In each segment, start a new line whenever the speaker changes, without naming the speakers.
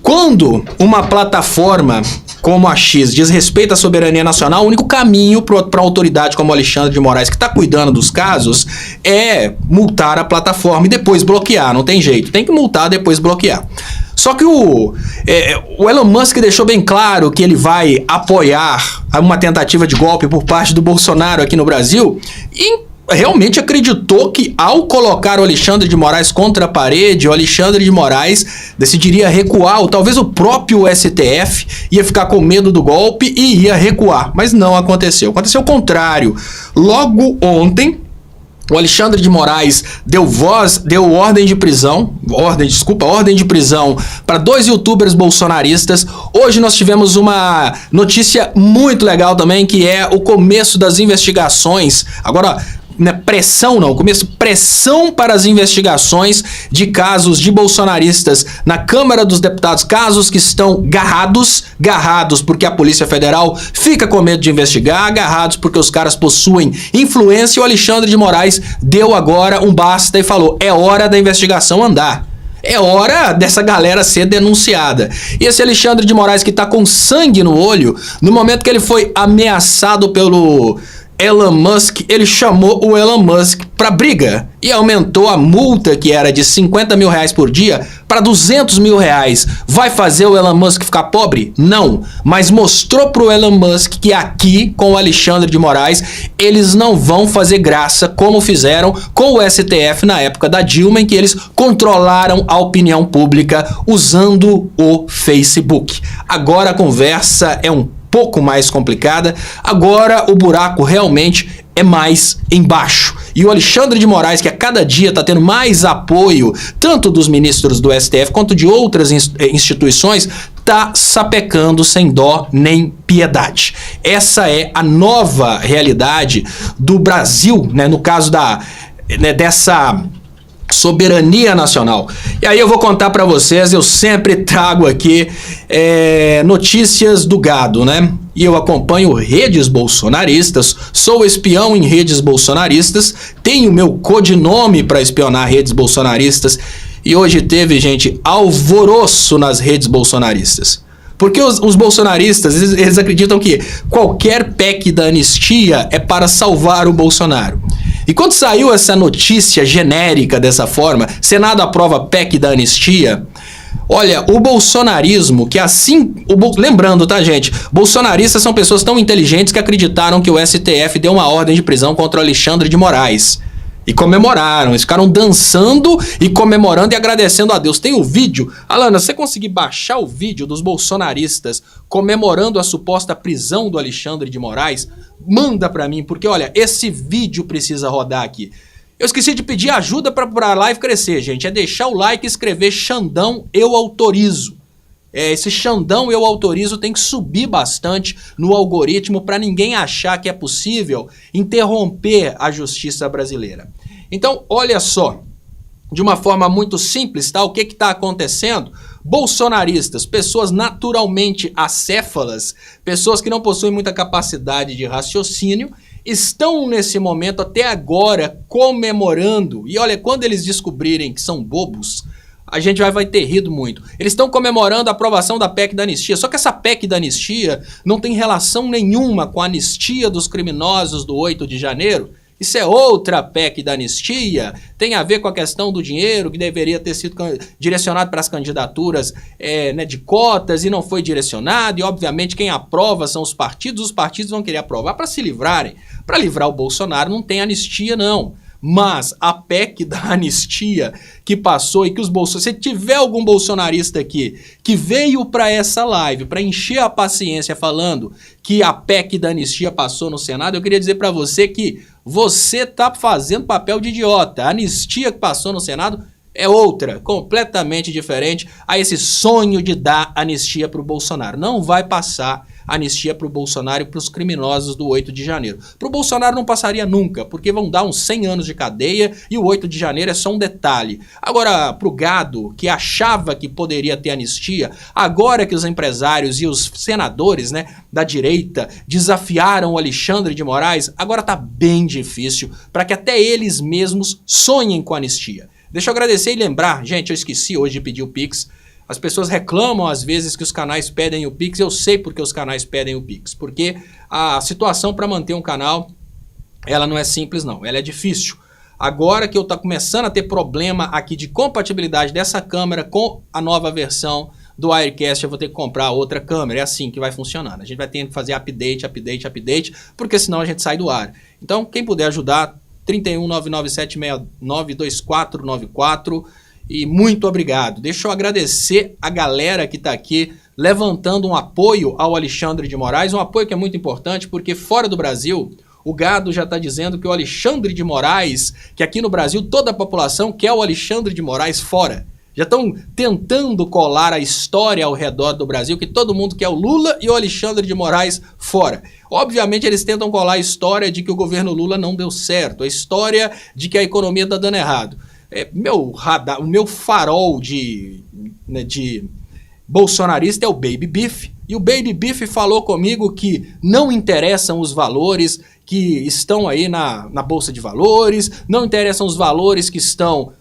Quando uma plataforma como a X diz respeito à soberania nacional, o único caminho para a autoridade como Alexandre de Moraes, que está cuidando dos casos, é multar a plataforma e depois bloquear. Não tem jeito, tem que multar, depois bloquear. Só que o Elon Musk deixou bem claro que ele vai apoiar uma tentativa de golpe por parte do Bolsonaro aqui no Brasil e realmente acreditou que ao colocar o Alexandre de Moraes contra a parede, o Alexandre de Moraes decidiria recuar, ou talvez o próprio STF ia ficar com medo do golpe e ia recuar, mas não aconteceu. Aconteceu o contrário. Logo ontem, o Alexandre de Moraes deu ordem de prisão para 2 youtubers bolsonaristas. Hoje nós tivemos uma notícia muito legal também, que é o começo das investigações. Agora, não é pressão não, pressão para as investigações de casos de bolsonaristas na Câmara dos Deputados, casos que estão garrados porque a Polícia Federal fica com medo de investigar, garrados porque os caras possuem influência. E o Alexandre de Moraes deu agora um basta e falou: é hora da investigação andar. É hora dessa galera ser denunciada. E esse Alexandre de Moraes, que tá com sangue no olho, no momento que ele foi ameaçado pelo Elon Musk, ele chamou o Elon Musk para briga e aumentou a multa, que era de 50 mil reais por dia, para 200 mil reais. Vai fazer o Elon Musk ficar pobre? Não, mas mostrou pro Elon Musk que aqui, com o Alexandre de Moraes, eles não vão fazer graça como fizeram com o STF na época da Dilma, em que eles controlaram a opinião pública usando o Facebook. Agora a conversa é um pouco mais complicada, agora o buraco realmente é mais embaixo. E o Alexandre de Moraes, que a cada dia está tendo mais apoio, tanto dos ministros do STF quanto de outras instituições, está sapecando sem dó nem piedade. Essa é a nova realidade do Brasil, né, no caso dessa soberania nacional. E aí eu vou contar para vocês, eu sempre trago aqui notícias do gado, né? E eu acompanho redes bolsonaristas, sou espião em redes bolsonaristas, tenho meu codinome para espionar redes bolsonaristas e hoje teve, gente, alvoroço nas redes bolsonaristas. Porque os bolsonaristas, eles acreditam que qualquer PEC da anistia é para salvar o Bolsonaro. E quando saiu essa notícia genérica dessa forma, Senado aprova PEC da anistia, olha, o bolsonarismo, que assim... Lembrando, tá, gente? Bolsonaristas são pessoas tão inteligentes que acreditaram que o STF deu uma ordem de prisão contra o Alexandre de Moraes. E comemoraram, eles ficaram dançando e comemorando e agradecendo a Deus. Tem o vídeo. Alana, você conseguir baixar o vídeo dos bolsonaristas comemorando a suposta prisão do Alexandre de Moraes? Manda pra mim, porque olha, esse vídeo precisa rodar aqui. Eu esqueci de pedir ajuda pra a live crescer, gente. É deixar o like e escrever Xandão Eu Autorizo. Esse Xandão Eu Autorizo tem que subir bastante no algoritmo para ninguém achar que é possível interromper a justiça brasileira. Então, olha só, de uma forma muito simples, tá? O que está acontecendo? Bolsonaristas, pessoas naturalmente acéfalas, pessoas que não possuem muita capacidade de raciocínio, estão nesse momento até agora comemorando. E olha, quando eles descobrirem que são bobos, a gente vai ter rido muito. Eles estão comemorando a aprovação da PEC da anistia, só que essa PEC da anistia não tem relação nenhuma com a anistia dos criminosos do 8 de janeiro. Isso é outra PEC da anistia, tem a ver com a questão do dinheiro que deveria ter sido direcionado para as candidaturas de cotas e não foi direcionado, e obviamente quem aprova são os partidos vão querer aprovar para se livrarem. Para livrar o Bolsonaro não tem anistia não. Mas a PEC da anistia que passou e que os bolsonaristas... Se tiver algum bolsonarista aqui que veio para essa live para encher a paciência falando que a PEC da anistia passou no Senado, eu queria dizer para você que você tá fazendo papel de idiota. A anistia que passou no Senado é outra, completamente diferente a esse sonho de dar anistia para o Bolsonaro. Não vai passar anistia para o Bolsonaro e para os criminosos do 8 de janeiro. Para o Bolsonaro não passaria nunca, porque vão dar uns 100 anos de cadeia e o 8 de janeiro é só um detalhe. Agora, para o gado, que achava que poderia ter anistia, agora que os empresários e os senadores, né, da direita desafiaram o Alexandre de Moraes, agora tá bem difícil para que até eles mesmos sonhem com anistia. Deixa eu agradecer e lembrar, gente, eu esqueci hoje de pedir o Pix. As pessoas reclamam às vezes que os canais pedem o Pix. Eu sei porque os canais pedem o Pix. Porque a situação para manter um canal, ela não é simples não, ela é difícil. Agora que eu estou começando a ter problema aqui de compatibilidade dessa câmera com a nova versão do Wirecast, eu vou ter que comprar outra câmera. É assim que vai funcionando. A gente vai ter que fazer update, porque senão a gente sai do ar. Então, quem puder ajudar, 31997692494. E muito obrigado. Deixa eu agradecer a galera que está aqui levantando um apoio ao Alexandre de Moraes, um apoio que é muito importante, porque fora do Brasil, o gado já está dizendo que o Alexandre de Moraes, que aqui no Brasil toda a população quer o Alexandre de Moraes fora. Já estão tentando colar a história ao redor do Brasil, que todo mundo quer o Lula e o Alexandre de Moraes fora. Obviamente eles tentam colar a história de que o governo Lula não deu certo, a história de que a economia está dando errado. O meu farol de bolsonarista é o Baby Beef, e o Baby Beef falou comigo que não interessam os valores que estão aí na Bolsa de Valores, não interessam os valores que estão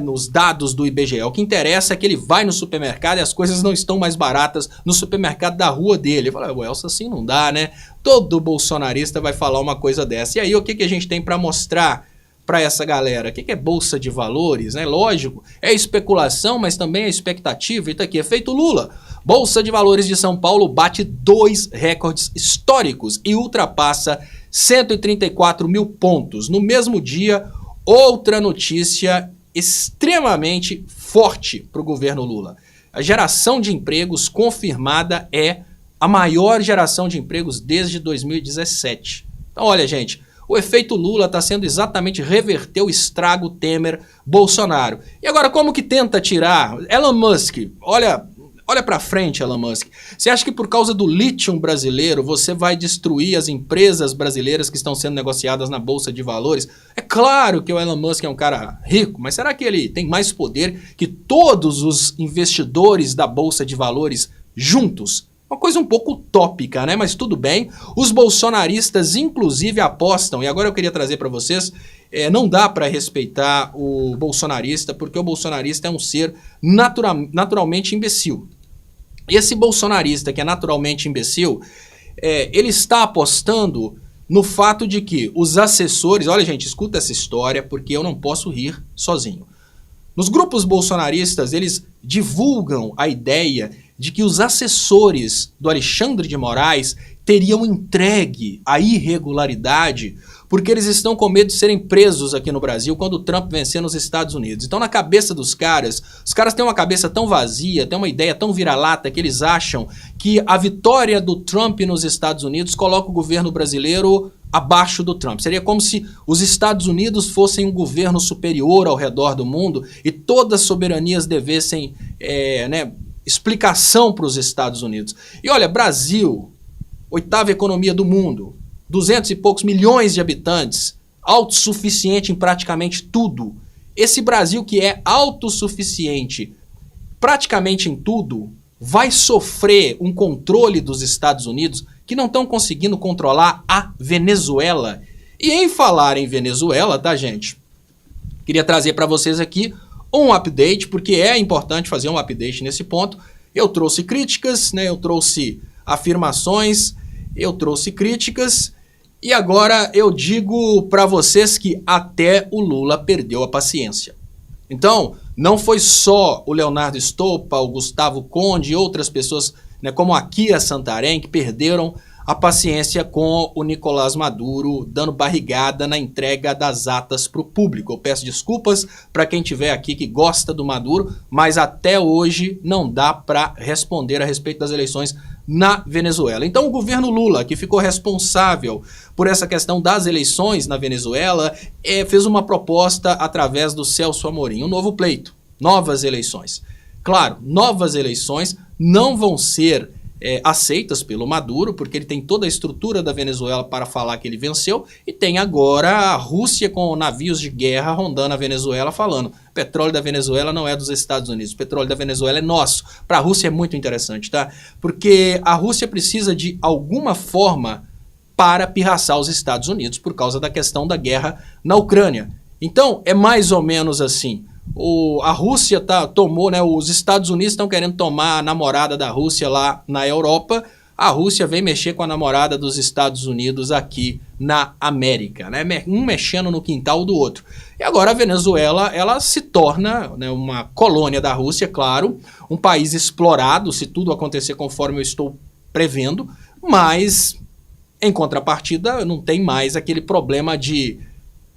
nos dados do IBGE. O que interessa é que ele vai no supermercado e as coisas não estão mais baratas no supermercado da rua dele. Eu falei, Elcio, assim não dá, né? Todo bolsonarista vai falar uma coisa dessa. E aí o que a gente tem para mostrar para essa galera? O que é Bolsa de Valores, né? Lógico, é especulação, mas também é expectativa. E tá aqui, efeito Lula. Bolsa de Valores de São Paulo bate 2 recordes históricos e ultrapassa 134 mil pontos. No mesmo dia, outra notícia extremamente forte para o governo Lula. A geração de empregos confirmada é a maior geração de empregos desde 2017. Então, olha, gente, o efeito Lula está sendo exatamente reverter o estrago Temer-Bolsonaro. E agora, como que tenta tirar? Elon Musk, olha para frente, Elon Musk. Você acha que por causa do lítio brasileiro você vai destruir as empresas brasileiras que estão sendo negociadas na Bolsa de Valores? É claro que o Elon Musk é um cara rico, mas será que ele tem mais poder que todos os investidores da Bolsa de Valores juntos? Uma coisa um pouco utópica, né? Mas tudo bem. Os bolsonaristas, inclusive, apostam, e agora eu queria trazer para vocês, não dá para respeitar o bolsonarista, porque o bolsonarista é um ser naturalmente imbecil. Esse bolsonarista que é naturalmente imbecil, ele está apostando no fato de que os assessores... Olha, gente, escuta essa história, porque eu não posso rir sozinho. Nos grupos bolsonaristas, eles divulgam a ideia de que os assessores do Alexandre de Moraes teriam entregue a irregularidade porque eles estão com medo de serem presos aqui no Brasil quando o Trump vencer nos Estados Unidos. Então, na cabeça dos caras, os caras têm uma cabeça tão vazia, têm uma ideia tão vira-lata que eles acham que a vitória do Trump nos Estados Unidos coloca o governo brasileiro abaixo do Trump. Seria como se os Estados Unidos fossem um governo superior ao redor do mundo e todas as soberanias devessem explicação para os Estados Unidos. E olha, Brasil, 8ª economia do mundo, 200 e poucos milhões de habitantes, autossuficiente em praticamente tudo. Esse Brasil que é autossuficiente praticamente em tudo, vai sofrer um controle dos Estados Unidos que não estão conseguindo controlar a Venezuela. E em falar em Venezuela, tá, gente? Queria trazer para vocês aqui um update, porque é importante fazer um update nesse ponto. Eu trouxe críticas, né? Eu trouxe afirmações, eu trouxe críticas, e agora eu digo para vocês que até o Lula perdeu a paciência. Então, não foi só o Leonardo Stoppa, o Gustavo Conde e outras pessoas, né, como a Kia Santarém, que perderam a paciência com o Nicolás Maduro, dando barrigada na entrega das atas para o público. Eu peço desculpas para quem estiver aqui que gosta do Maduro, mas até hoje não dá para responder a respeito das eleições na Venezuela. Então o governo Lula, que ficou responsável por essa questão das eleições na Venezuela, fez uma proposta através do Celso Amorim, um novo pleito, novas eleições. Claro, novas eleições não vão ser aceitas pelo Maduro, porque ele tem toda a estrutura da Venezuela para falar que ele venceu, e tem agora a Rússia com navios de guerra rondando a Venezuela falando: o petróleo da Venezuela não é dos Estados Unidos, o petróleo da Venezuela é nosso. Para a Rússia é muito interessante, tá? Porque a Rússia precisa de alguma forma para pirraçar os Estados Unidos por causa da questão da guerra na Ucrânia. Então é mais ou menos assim: A Rússia tomou, né? Os Estados Unidos estão querendo tomar a namorada da Rússia lá na Europa. A Rússia vem mexer com a namorada dos Estados Unidos aqui na América, né? Um mexendo no quintal do outro. E agora a Venezuela, ela se torna, né, uma colônia da Rússia, claro, um país explorado, se tudo acontecer conforme eu estou prevendo, mas em contrapartida não tem mais aquele problema de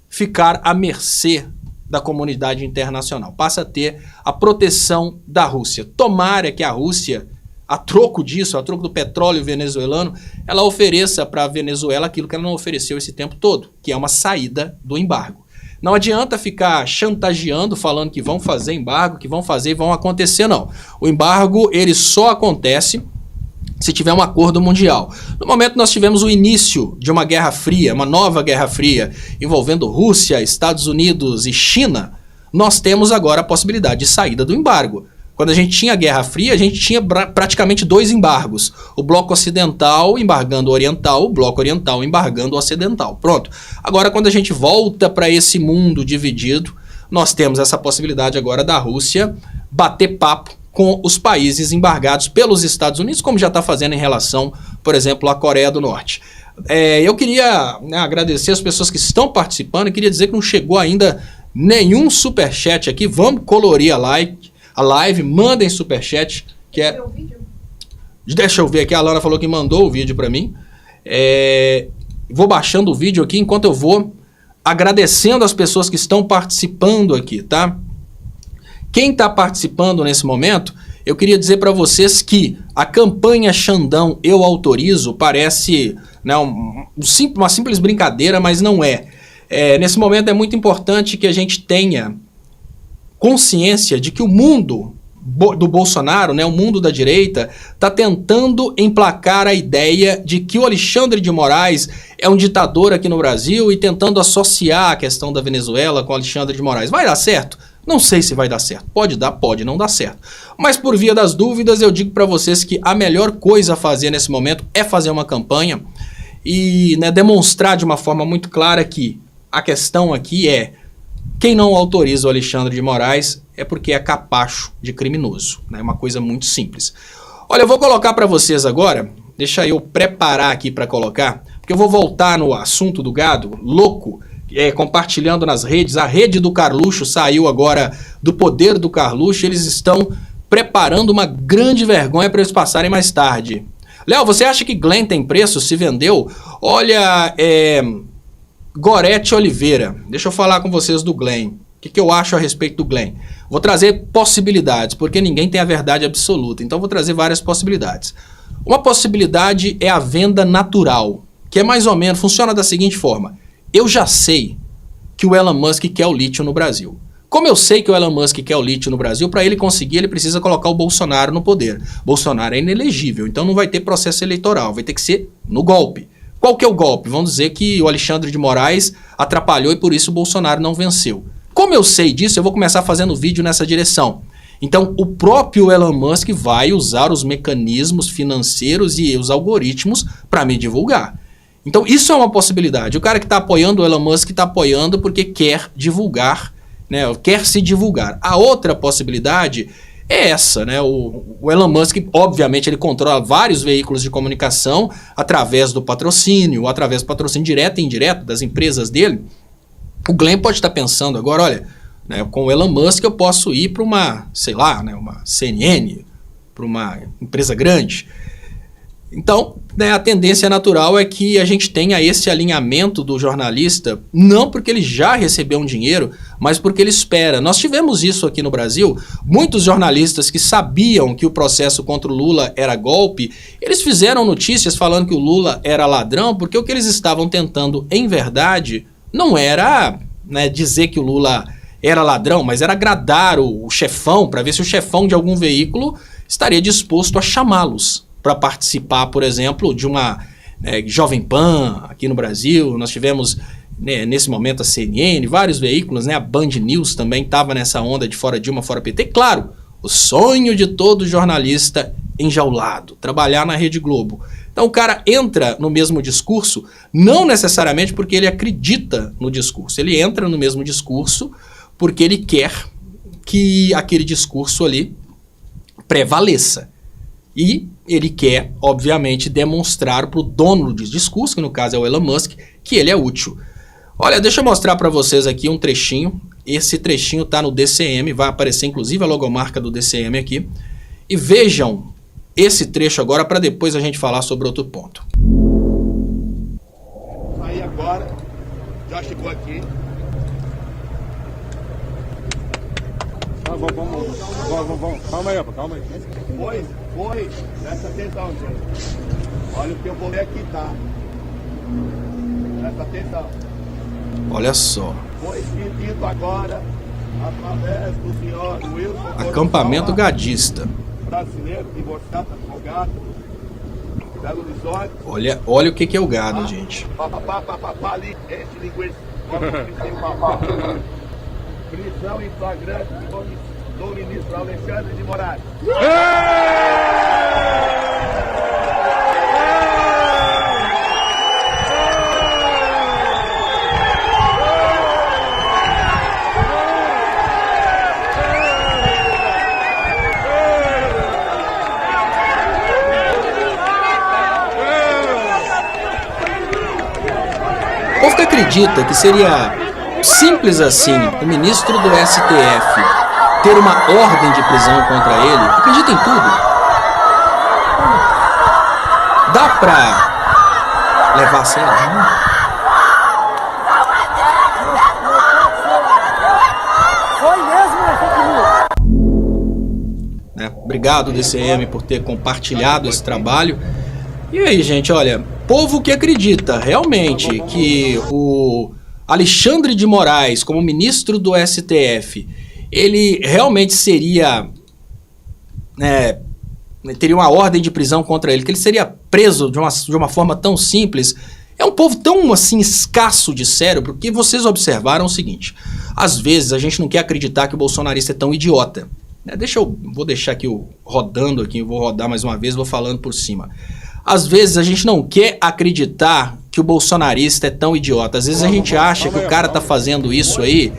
ficar à mercê da comunidade internacional. Passa a ter a proteção da Rússia. Tomara que a Rússia, a troco disso, a troco do petróleo venezuelano, ela ofereça para a Venezuela aquilo que ela não ofereceu esse tempo todo, que é uma saída do embargo. Não adianta ficar chantageando, falando que vão fazer embargo, que vão fazer e vão acontecer, não. O embargo, ele só acontece se tiver um acordo mundial. No momento nós tivemos o início de uma guerra fria, uma nova guerra fria, envolvendo Rússia, Estados Unidos e China, nós temos agora a possibilidade de saída do embargo. Quando a gente tinha a Guerra Fria, a gente tinha praticamente 2 embargos. O bloco ocidental embargando o oriental, o bloco oriental embargando o ocidental. Pronto. Agora, quando a gente volta para esse mundo dividido, nós temos essa possibilidade agora da Rússia bater papo com os países embargados pelos Estados Unidos, como já está fazendo em relação, por exemplo, à Coreia do Norte. Eu queria, né, agradecer as pessoas que estão participando e queria dizer que não chegou ainda nenhum superchat aqui. Vamos colorir a live, mandem superchat. Deixa eu ver aqui, a Lana falou que mandou o vídeo para mim. Vou baixando o vídeo aqui enquanto eu vou agradecendo as pessoas que estão participando aqui, tá? Quem está participando nesse momento, eu queria dizer para vocês que a campanha Xandão Eu Autorizo parece, né, uma simples brincadeira, mas não é. Nesse momento é muito importante que a gente tenha consciência de que o mundo do Bolsonaro, né, o mundo da direita, está tentando emplacar a ideia de que o Alexandre de Moraes é um ditador aqui no Brasil e tentando associar a questão da Venezuela com o Alexandre de Moraes. Vai dar certo? Não sei se vai dar certo. Pode dar, pode não dar certo. Mas por via das dúvidas, eu digo para vocês que a melhor coisa a fazer nesse momento é fazer uma campanha e, né, demonstrar de uma forma muito clara que a questão aqui é: quem não autoriza o Alexandre de Moraes é porque é capacho de criminoso. É, né? Uma coisa muito simples. Olha, eu vou colocar para vocês agora, deixa eu preparar aqui para colocar, porque eu vou voltar no assunto do gado, louco, compartilhando nas redes. A rede do Carluxo saiu agora do poder do Carluxo, eles estão preparando uma grande vergonha para eles passarem mais tarde. Léo, você acha que Glenn tem preço? Se vendeu? Olha, Gorete Oliveira, deixa eu falar com vocês do Glenn. O que eu acho a respeito do Glenn? Vou trazer possibilidades, porque ninguém tem a verdade absoluta. Então vou trazer várias possibilidades. Uma possibilidade é a venda natural, que é mais ou menos, funciona da seguinte forma. Eu já sei que o Elon Musk quer o lítio no Brasil. Como eu sei que o Elon Musk quer o lítio no Brasil, para ele conseguir, ele precisa colocar o Bolsonaro no poder. Bolsonaro é inelegível, então não vai ter processo eleitoral, vai ter que ser no golpe. Qual que é o golpe? Vamos dizer que o Alexandre de Moraes atrapalhou e por isso o Bolsonaro não venceu. Como eu sei disso, eu vou começar fazendo vídeo nessa direção. Então, o próprio Elon Musk vai usar os mecanismos financeiros e os algoritmos para me divulgar. Então, isso é uma possibilidade. O cara que está apoiando o Elon Musk está apoiando porque quer divulgar, né? Quer se divulgar. A outra possibilidade é essa, né? O Elon Musk, obviamente, ele controla vários veículos de comunicação através do patrocínio direto e indireto das empresas dele. O Glenn pode estar pensando agora, olha, né, com o Elon Musk eu posso ir para uma, sei lá, né, uma CNN, para uma empresa grande. Então, né, a tendência natural é que a gente tenha esse alinhamento do jornalista, não porque ele já recebeu um dinheiro, mas porque ele espera. Nós tivemos isso aqui no Brasil, muitos jornalistas que sabiam que o processo contra o Lula era golpe, eles fizeram notícias falando que o Lula era ladrão, porque o que eles estavam tentando, em verdade, não era, né, dizer que o Lula era ladrão, mas era agradar o chefão, para ver se o chefão de algum veículo estaria disposto a chamá-los para participar, por exemplo, de uma Jovem Pan aqui no Brasil. Nós tivemos, né, nesse momento a CNN, vários veículos, né, a Band News também estava nessa onda de fora Dilma, fora PT. Claro, o sonho de todo jornalista enjaulado, trabalhar na Rede Globo. Então o cara entra no mesmo discurso, não necessariamente porque ele acredita no discurso, ele entra no mesmo discurso porque ele quer que aquele discurso ali prevaleça. E ele quer, obviamente, demonstrar para o dono do discurso, que no caso é o Elon Musk, que ele é útil. Olha, deixa eu mostrar para vocês aqui um trechinho. Esse trechinho está no DCM, vai aparecer inclusive a logomarca do DCM aqui. E vejam esse trecho agora para depois a gente falar sobre outro ponto.
Aí agora, já chegou aqui. Vamos. Calma aí, calma aí. Foi. Presta atenção, gente. Olha o que eu vou ler aqui, tá? Presta atenção.
Olha só.
Foi escrito agora, através do senhor Wilson...
Acampamento gadista.
Brasileiro, divorciado, advogado, Belo Horizonte.
Olha o que é o gado, gente.
Ali, esse linguiça. Prisão em flagrante do ministro Alexandre de Moraes.
O povo que acredita que seria simples assim o ministro do STF ter uma ordem de prisão contra ele, acredita em tudo. Dá pra levar a sério? Obrigado, DCM, por ter compartilhado esse trabalho. E aí, gente, olha, povo que acredita realmente que o Alexandre de Moraes, como ministro do STF, ele realmente seria, teria uma ordem de prisão contra ele, que ele seria preso de uma forma tão simples, é um povo tão assim escasso de cérebro, que vocês observaram o seguinte: às vezes a gente não quer acreditar que o bolsonarista é tão idiota. Vou deixar aqui rodando aqui, vou rodar mais uma vez, vou falando por cima. Às vezes a gente não quer acreditar que o bolsonarista é tão idiota. Às vezes a gente acha que o cara tá fazendo isso aí,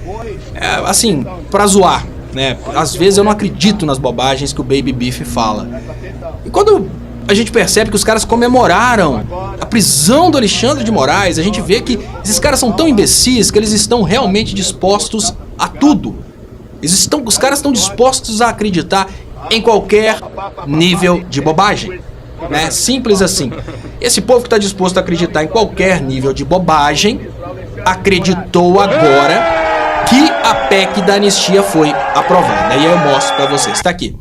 assim, pra zoar, né? Às vezes eu não acredito nas bobagens que o Baby Beef fala. E quando a gente percebe que os caras comemoraram a prisão do Alexandre de Moraes, a gente vê que esses caras são tão imbecis que eles estão realmente dispostos a tudo. Os caras estão dispostos a acreditar em qualquer nível de bobagem. Simples assim. Esse povo que está disposto a acreditar em qualquer nível de bobagem acreditou agora que a PEC da anistia foi aprovada. E aí eu mostro para vocês. Está aqui.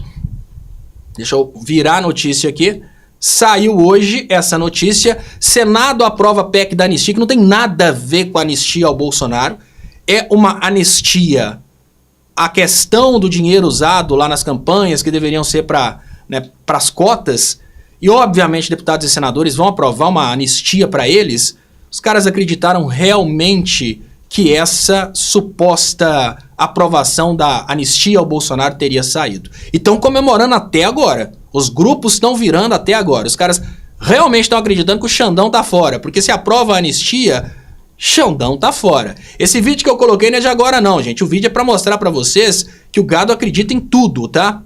Deixa eu virar a notícia aqui. Saiu hoje essa notícia. Senado aprova a PEC da anistia, que não tem nada a ver com a anistia ao Bolsonaro. É uma anistia à questão do dinheiro usado lá nas campanhas, que deveriam ser para as cotas. E obviamente deputados e senadores vão aprovar uma anistia para eles. Os caras acreditaram realmente que essa suposta aprovação da anistia ao Bolsonaro teria saído. E estão comemorando até agora. Os grupos estão virando até agora. Os caras realmente estão acreditando que o Xandão tá fora. Porque se aprova a anistia, Xandão tá fora. Esse vídeo que eu coloquei não é de agora não, gente. O vídeo é para mostrar para vocês que o gado acredita em tudo, tá?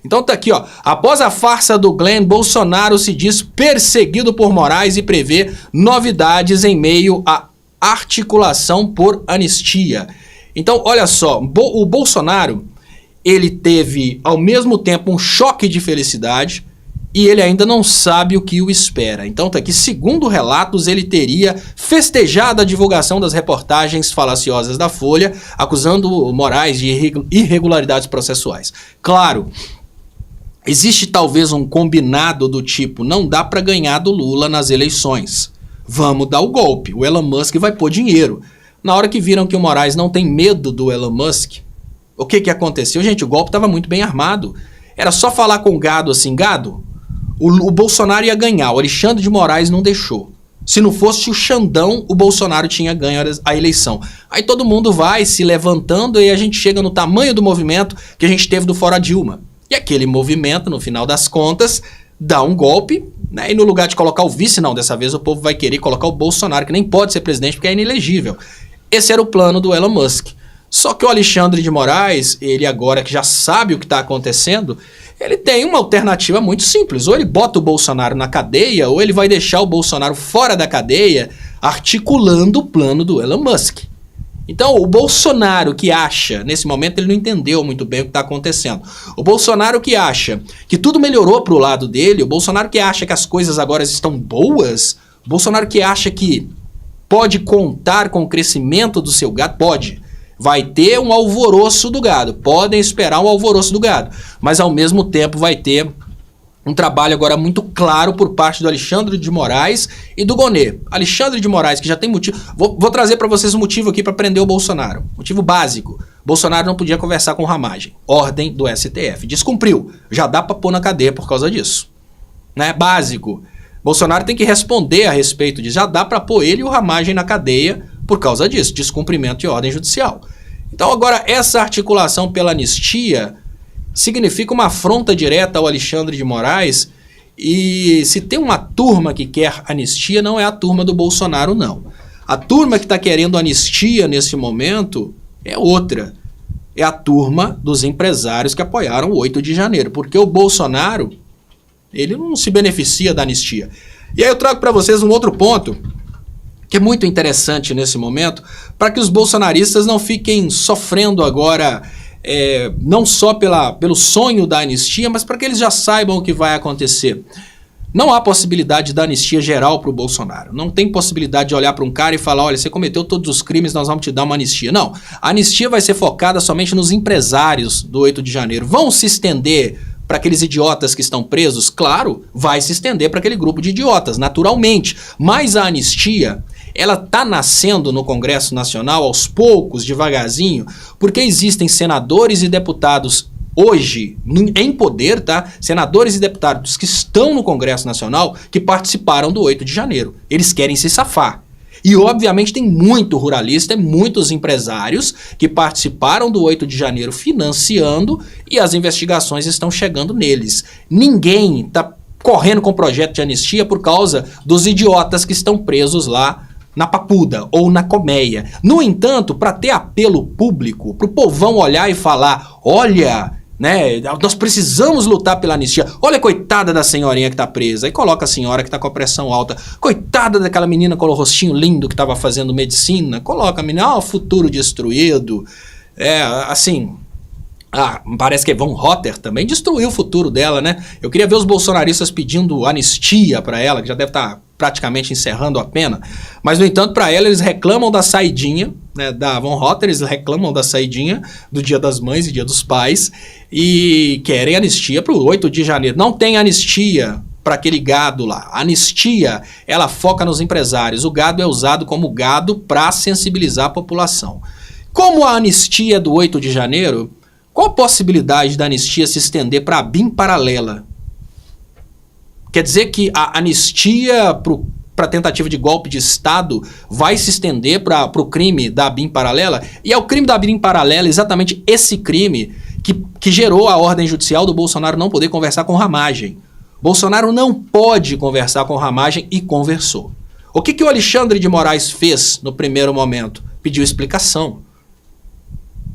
Então tá aqui, ó. Após a farsa do Glenn, Bolsonaro se diz perseguido por Moraes e prevê novidades em meio à articulação por anistia. Então, olha só, o Bolsonaro, ele teve ao mesmo tempo um choque de felicidade e ele ainda não sabe o que o espera. Então tá aqui, segundo relatos, ele teria festejado a divulgação das reportagens falaciosas da Folha, acusando o Moraes de irregularidades processuais. Claro, existe talvez um combinado do tipo, não dá para ganhar do Lula nas eleições. Vamos dar o golpe, o Elon Musk vai pôr dinheiro. Na hora que viram que o Moraes não tem medo do Elon Musk, o que aconteceu? Gente, o golpe estava muito bem armado. Era só falar com o gado assim, gado, o Bolsonaro ia ganhar, o Alexandre de Moraes não deixou. Se não fosse o Xandão, o Bolsonaro tinha ganho a eleição. Aí todo mundo vai se levantando e a gente chega no tamanho do movimento que a gente teve do Fora Dilma. E aquele movimento, no final das contas, dá um golpe, né? E no lugar de colocar o vice, não, dessa vez o povo vai querer colocar o Bolsonaro, que nem pode ser presidente porque é inelegível. Esse era o plano do Elon Musk. Só que o Alexandre de Moraes, ele agora que já sabe o que está acontecendo, ele tem uma alternativa muito simples. Ou ele bota o Bolsonaro na cadeia, ou ele vai deixar o Bolsonaro fora da cadeia, articulando o plano do Elon Musk. Então, o Bolsonaro que acha, nesse momento ele não entendeu muito bem o que está acontecendo. O Bolsonaro que acha que tudo melhorou para o lado dele, o Bolsonaro que acha que as coisas agora estão boas, o Bolsonaro que acha que pode contar com o crescimento do seu gado, pode. Vai ter um alvoroço do gado, podem esperar um alvoroço do gado, mas ao mesmo tempo vai ter um trabalho agora muito claro por parte do Alexandre de Moraes e do Gonê. Alexandre de Moraes, que já tem motivo... Vou trazer para vocês um motivo aqui para prender o Bolsonaro. Motivo básico. Bolsonaro não podia conversar com Ramagem. Ordem do STF. Descumpriu. Já dá para pôr na cadeia por causa disso. Né? Básico. Bolsonaro tem que responder a respeito disso. Já dá para pôr ele e o Ramagem na cadeia por causa disso. Descumprimento de ordem judicial. Então agora essa articulação pela anistia significa uma afronta direta ao Alexandre de Moraes, e se tem uma turma que quer anistia, não é a turma do Bolsonaro, não. A turma que está querendo anistia nesse momento é outra. É a turma dos empresários que apoiaram o 8 de janeiro, porque o Bolsonaro, ele não se beneficia da anistia. E aí eu trago para vocês um outro ponto, que é muito interessante nesse momento, para que os bolsonaristas não fiquem sofrendo agora... não só pelo sonho da anistia, mas para que eles já saibam o que vai acontecer. Não há possibilidade da anistia geral para o Bolsonaro. Não tem possibilidade de olhar para um cara e falar, olha, você cometeu todos os crimes, nós vamos te dar uma anistia. Não, a anistia vai ser focada somente nos empresários do 8 de janeiro. Vão se estender para aqueles idiotas que estão presos? Claro, vai se estender para aquele grupo de idiotas, naturalmente. Mas a anistia... ela está nascendo no Congresso Nacional aos poucos, devagarzinho, porque existem senadores e deputados hoje em poder, tá? Senadores e deputados que estão no Congresso Nacional que participaram do 8 de janeiro. Eles querem se safar. E obviamente tem muito ruralista e muitos empresários que participaram do 8 de janeiro financiando, e as investigações estão chegando neles. Ninguém está correndo com o projeto de anistia por causa dos idiotas que estão presos lá na Papuda ou na Colmeia. No entanto, para ter apelo público, para o povão olhar e falar, olha, né, nós precisamos lutar pela anistia, olha, coitada da senhorinha que está presa, e coloca a senhora que está com a pressão alta, coitada daquela menina com o rostinho lindo que estava fazendo medicina, coloca a menina, futuro destruído, assim... parece que Von Rotter também destruiu o futuro dela, né? Eu queria ver os bolsonaristas pedindo anistia para ela, que já deve estar praticamente encerrando a pena. Mas, no entanto, para ela, eles reclamam da saidinha, né, da Von Rotter, eles reclamam da saidinha do Dia das Mães e Dia dos Pais, e querem anistia para o 8 de janeiro. Não tem anistia para aquele gado lá. A anistia, ela foca nos empresários. O gado é usado como gado para sensibilizar a população. Como a anistia do 8 de janeiro... qual a possibilidade da anistia se estender para a BIM paralela? Quer dizer que a anistia para tentativa de golpe de Estado vai se estender para o crime da BIM paralela? E é o crime da BIM paralela exatamente esse crime que gerou a ordem judicial do Bolsonaro não poder conversar com Ramagem. Bolsonaro não pode conversar com Ramagem e conversou. O que o Alexandre de Moraes fez no primeiro momento? Pediu explicação.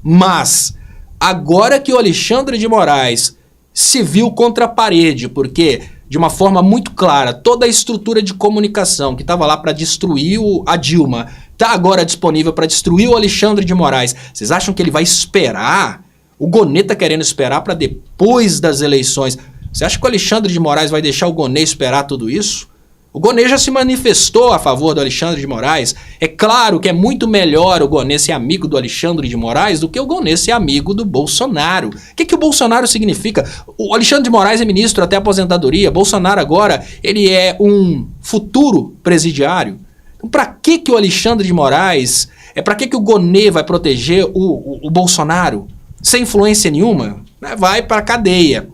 Mas... agora que o Alexandre de Moraes se viu contra a parede, porque, de uma forma muito clara, toda a estrutura de comunicação que estava lá para destruir a Dilma está agora disponível para destruir o Alexandre de Moraes. Vocês acham que ele vai esperar? O Gonê está querendo esperar para depois das eleições. Você acha que o Alexandre de Moraes vai deixar o Gonê esperar tudo isso? O Gonê já se manifestou a favor do Alexandre de Moraes. É claro que é muito melhor o Gonê ser amigo do Alexandre de Moraes do que o Gonê ser amigo do Bolsonaro. O que o Bolsonaro significa? O Alexandre de Moraes é ministro até a aposentadoria. Bolsonaro agora, ele é um futuro presidiário. Então, para que o Alexandre de Moraes, para que o Gonê vai proteger o Bolsonaro? Sem influência nenhuma, né? Vai para a cadeia.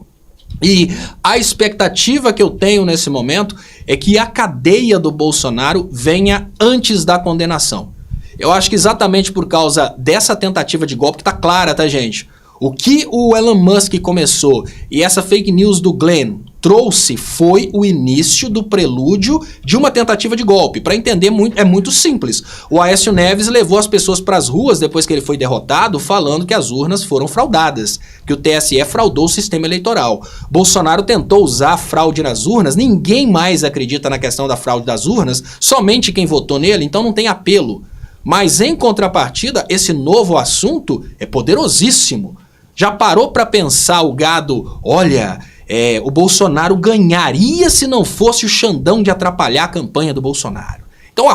E a expectativa que eu tenho nesse momento é que a cadeia do Bolsonaro venha antes da condenação. Eu acho que exatamente por causa dessa tentativa de golpe, que tá clara, tá, gente? O que o Elon Musk começou e essa fake news do Glenn trouxe foi o início do prelúdio de uma tentativa de golpe. Para entender, é muito simples. O Aécio Neves levou as pessoas para as ruas depois que ele foi derrotado, falando que as urnas foram fraudadas, que o TSE fraudou o sistema eleitoral. Bolsonaro tentou usar a fraude nas urnas, ninguém mais acredita na questão da fraude das urnas, somente quem votou nele, então não tem apelo. Mas em contrapartida, esse novo assunto é poderosíssimo. Já parou para pensar o gado, olha... o Bolsonaro ganharia se não fosse o Xandão de atrapalhar a campanha do Bolsonaro. Então,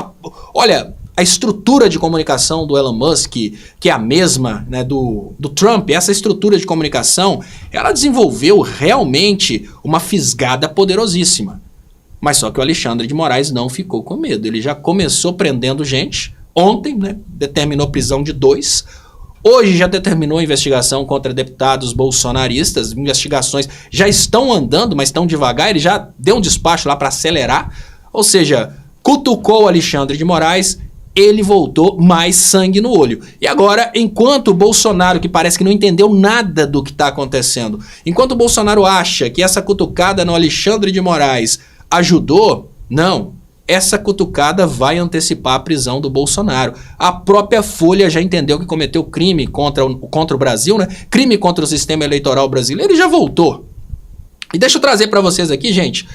olha, a estrutura de comunicação do Elon Musk, que é a mesma, né, do Trump, essa estrutura de comunicação, ela desenvolveu realmente uma fisgada poderosíssima. Mas só que o Alexandre de Moraes não ficou com medo. Ele já começou prendendo gente. Ontem, né, determinou prisão de 2. Hoje já determinou a investigação contra deputados bolsonaristas, investigações já estão andando, mas estão devagar, ele já deu um despacho lá para acelerar, ou seja, cutucou o Alexandre de Moraes, ele voltou mais sangue no olho. E agora, enquanto o Bolsonaro, que parece que não entendeu nada do que está acontecendo, enquanto o Bolsonaro acha que essa cutucada no Alexandre de Moraes ajudou, não. Essa cutucada vai antecipar a prisão do Bolsonaro. A própria Folha já entendeu que cometeu crime contra o Brasil, né? Crime contra o sistema eleitoral brasileiro, ele já voltou. E deixa eu trazer para vocês aqui, gente,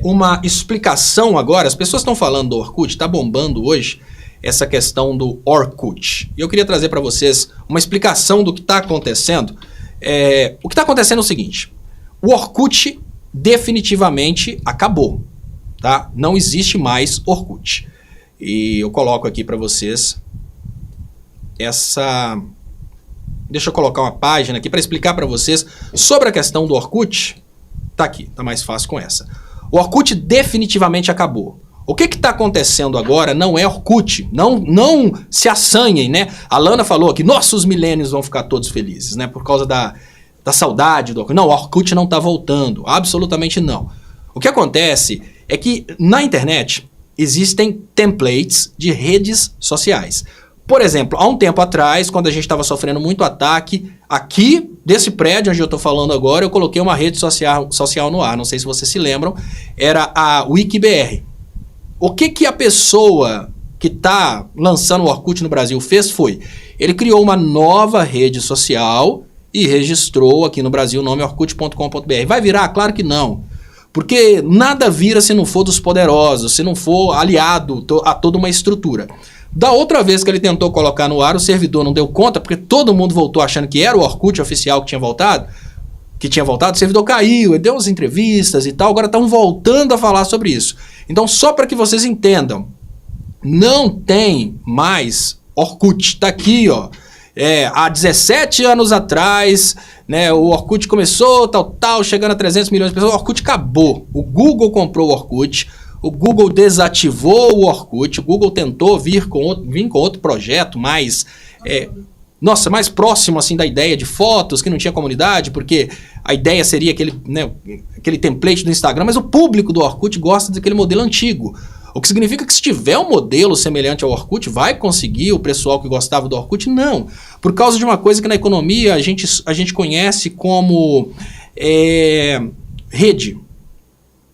uma explicação agora. As pessoas estão falando do Orkut, tá bombando hoje essa questão do Orkut. E eu queria trazer para vocês uma explicação do que está acontecendo. O que está acontecendo é o seguinte, o Orkut definitivamente acabou. Tá? Não existe mais Orkut. E eu coloco aqui para vocês essa... Deixa eu colocar uma página aqui para explicar para vocês sobre a questão do Orkut. Tá aqui, tá mais fácil com essa. O Orkut definitivamente acabou. O que está acontecendo agora não é Orkut. Não se assanhem, né? A Lana falou que nossos milênios vão ficar todos felizes, né? Por causa da saudade do Orkut. Não, o Orkut não está voltando. Absolutamente não. O que acontece é que na internet existem templates de redes sociais. Por exemplo, há um tempo atrás, quando a gente estava sofrendo muito ataque, aqui desse prédio onde eu estou falando agora, eu coloquei uma rede social no ar, não sei se vocês se lembram, era a WikiBR. O que a pessoa que está lançando o Orkut no Brasil fez foi, ele criou uma nova rede social e registrou aqui no Brasil o nome orkut.com.br. Vai virar? Claro que não. Porque nada vira se não for dos poderosos, se não for aliado a toda uma estrutura. Da outra vez que ele tentou colocar no ar, o servidor não deu conta, porque todo mundo voltou achando que era o Orkut oficial que tinha voltado, o servidor caiu, ele deu umas entrevistas e tal, agora estão voltando a falar sobre isso. Então, só para que vocês entendam, não tem mais Orkut. Tá aqui, ó. Há 17 anos atrás, né, o Orkut começou, chegando a 300 milhões de pessoas, o Orkut acabou. O Google comprou o Orkut, o Google desativou o Orkut, o Google tentou vir com outro projeto mais, mais próximo assim, da ideia de fotos, que não tinha comunidade, porque a ideia seria aquele template do Instagram, mas o público do Orkut gosta daquele modelo antigo. O que significa que se tiver um modelo semelhante ao Orkut, vai conseguir o pessoal que gostava do Orkut? Não. Por causa de uma coisa que na economia a gente conhece como rede.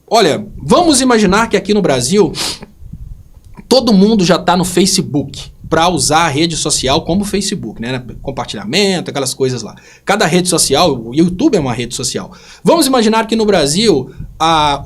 Olha, vamos imaginar que aqui no Brasil todo mundo já está no Facebook para usar a rede social como o Facebook, né? Compartilhamento, aquelas coisas lá. Cada rede social, o YouTube é uma rede social. Vamos imaginar que no Brasil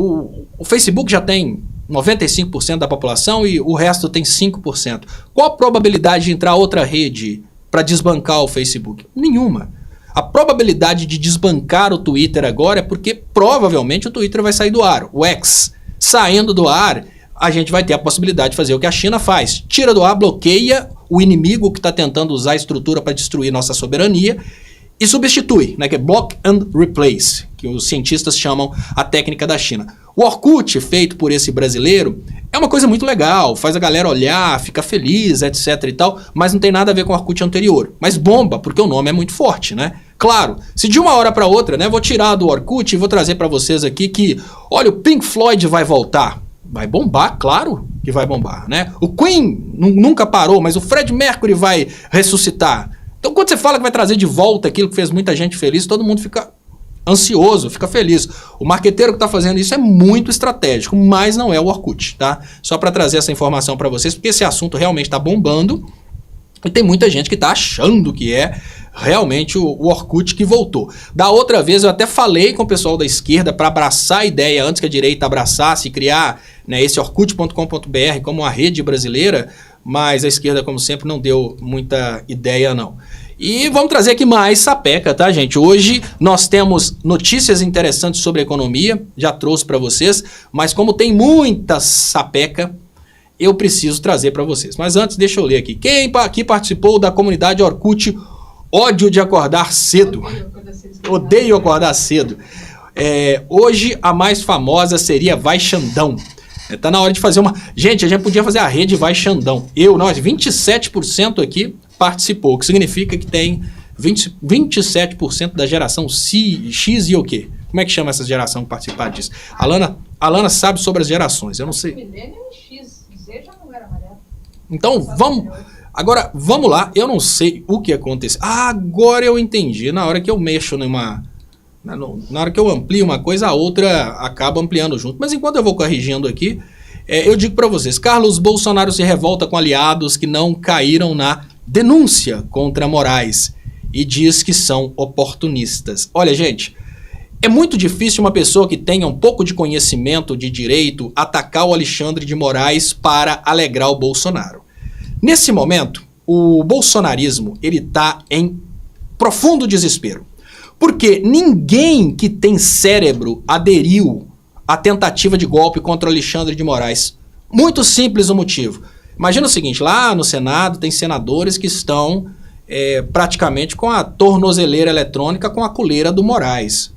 o Facebook já tem 95% da população e o resto tem 5%. Qual a probabilidade de entrar outra rede para desbancar o Facebook? Nenhuma. A probabilidade de desbancar o Twitter agora é porque provavelmente o Twitter vai sair do ar. O X saindo do ar, a gente vai ter a possibilidade de fazer o que a China faz. Tira do ar, bloqueia o inimigo que está tentando usar a estrutura para destruir nossa soberania e substitui, né, que é block and replace, que os cientistas chamam a técnica da China. O Orkut, feito por esse brasileiro, é uma coisa muito legal, faz a galera olhar, fica feliz, etc e tal, mas não tem nada a ver com o Orkut anterior. Mas bomba, porque o nome é muito forte, né? Claro, se de uma hora para outra, né, vou tirar do Orkut e vou trazer para vocês aqui que, olha, o Pink Floyd vai voltar. Vai bombar, claro que vai bombar, né? O Queen nunca parou, mas o Fred Mercury vai ressuscitar. Então quando você fala que vai trazer de volta aquilo que fez muita gente feliz, todo mundo fica ansioso, fica feliz. O marqueteiro que está fazendo isso é muito estratégico, mas não é o Orkut, tá? Só para trazer essa informação para vocês, porque esse assunto realmente está bombando e tem muita gente que está achando que é realmente o Orkut que voltou. Da outra vez eu até falei com o pessoal da esquerda para abraçar a ideia antes que a direita abraçasse e criar, né, esse orkut.com.br como uma rede brasileira, mas a esquerda, como sempre, não deu muita ideia não. E vamos trazer aqui mais sapeca, tá, gente? Hoje nós temos notícias interessantes sobre economia, já trouxe para vocês, mas como tem muita sapeca, eu preciso trazer para vocês. Mas antes, deixa eu ler aqui. Quem aqui participou da comunidade Orkut Ódio de Acordar Cedo? Odeio acordar cedo. Hoje a mais famosa seria Vai Xandão. Tá na hora de fazer uma... Gente, a gente podia fazer a rede Vai Xandão. Nós, 27% aqui participou, o que significa que tem 27% da geração X e o quê? Como é que chama essa geração que participar disso? A Lana sabe sobre as gerações, eu não sei.
Milênio é X, Z já não era amarelo.
Então, agora, vamos lá, eu não sei o que aconteceu. Agora eu entendi, na hora que eu mexo na hora que eu amplio uma coisa, a outra acaba ampliando junto. Mas enquanto eu vou corrigindo aqui, eu digo para vocês, Carlos Bolsonaro se revolta com aliados que não caíram na denúncia contra Moraes e diz que são oportunistas. Olha, gente, é muito difícil uma pessoa que tenha um pouco de conhecimento de direito atacar o Alexandre de Moraes para alegrar o Bolsonaro. Nesse momento, o bolsonarismo ele está em profundo desespero, porque ninguém que tem cérebro aderiu à tentativa de golpe contra o Alexandre de Moraes. Muito simples o motivo. Imagina o seguinte, lá no Senado tem senadores que estão praticamente com a tornozeleira eletrônica com a coleira do Moraes.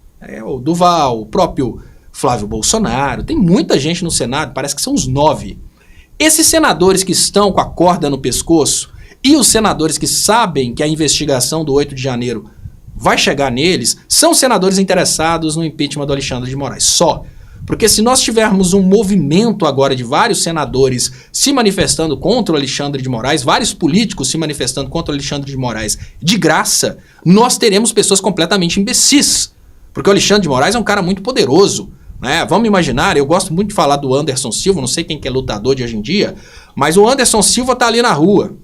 O Duval, o próprio Flávio Bolsonaro, tem muita gente no Senado, parece que são uns 9. Esses senadores que estão com a corda no pescoço e os senadores que sabem que a investigação do 8 de janeiro vai chegar neles, são senadores interessados no impeachment do Alexandre de Moraes. Só. Porque se nós tivermos um movimento agora de vários senadores se manifestando contra o Alexandre de Moraes, vários políticos se manifestando contra o Alexandre de Moraes de graça, nós teremos pessoas completamente imbecis. Porque o Alexandre de Moraes é um cara muito poderoso, né? Vamos imaginar, eu gosto muito de falar do Anderson Silva, não sei quem que é lutador de hoje em dia, mas o Anderson Silva tá ali na rua,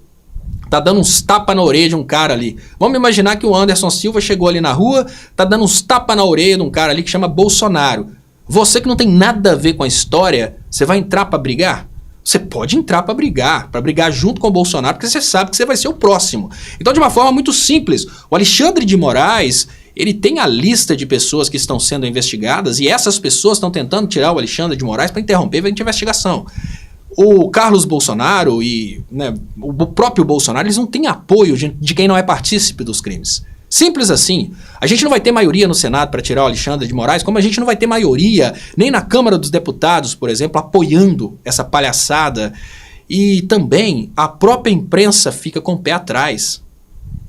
tá dando uns tapas na orelha de um cara ali. Vamos imaginar que o Anderson Silva chegou ali na rua, tá dando uns tapas na orelha de um cara ali que chama Bolsonaro. Você que não tem nada a ver com a história, você vai entrar pra brigar? Você pode entrar pra brigar junto com o Bolsonaro, porque você sabe que você vai ser o próximo. Então, de uma forma muito simples, o Alexandre de Moraes, ele tem a lista de pessoas que estão sendo investigadas e essas pessoas estão tentando tirar o Alexandre de Moraes para interromper a investigação. O Carlos Bolsonaro e o próprio Bolsonaro, eles não têm apoio de quem não é partícipe dos crimes. Simples assim. A gente não vai ter maioria no Senado para tirar o Alexandre de Moraes, como a gente não vai ter maioria nem na Câmara dos Deputados, por exemplo, apoiando essa palhaçada. E também a própria imprensa fica com o pé atrás.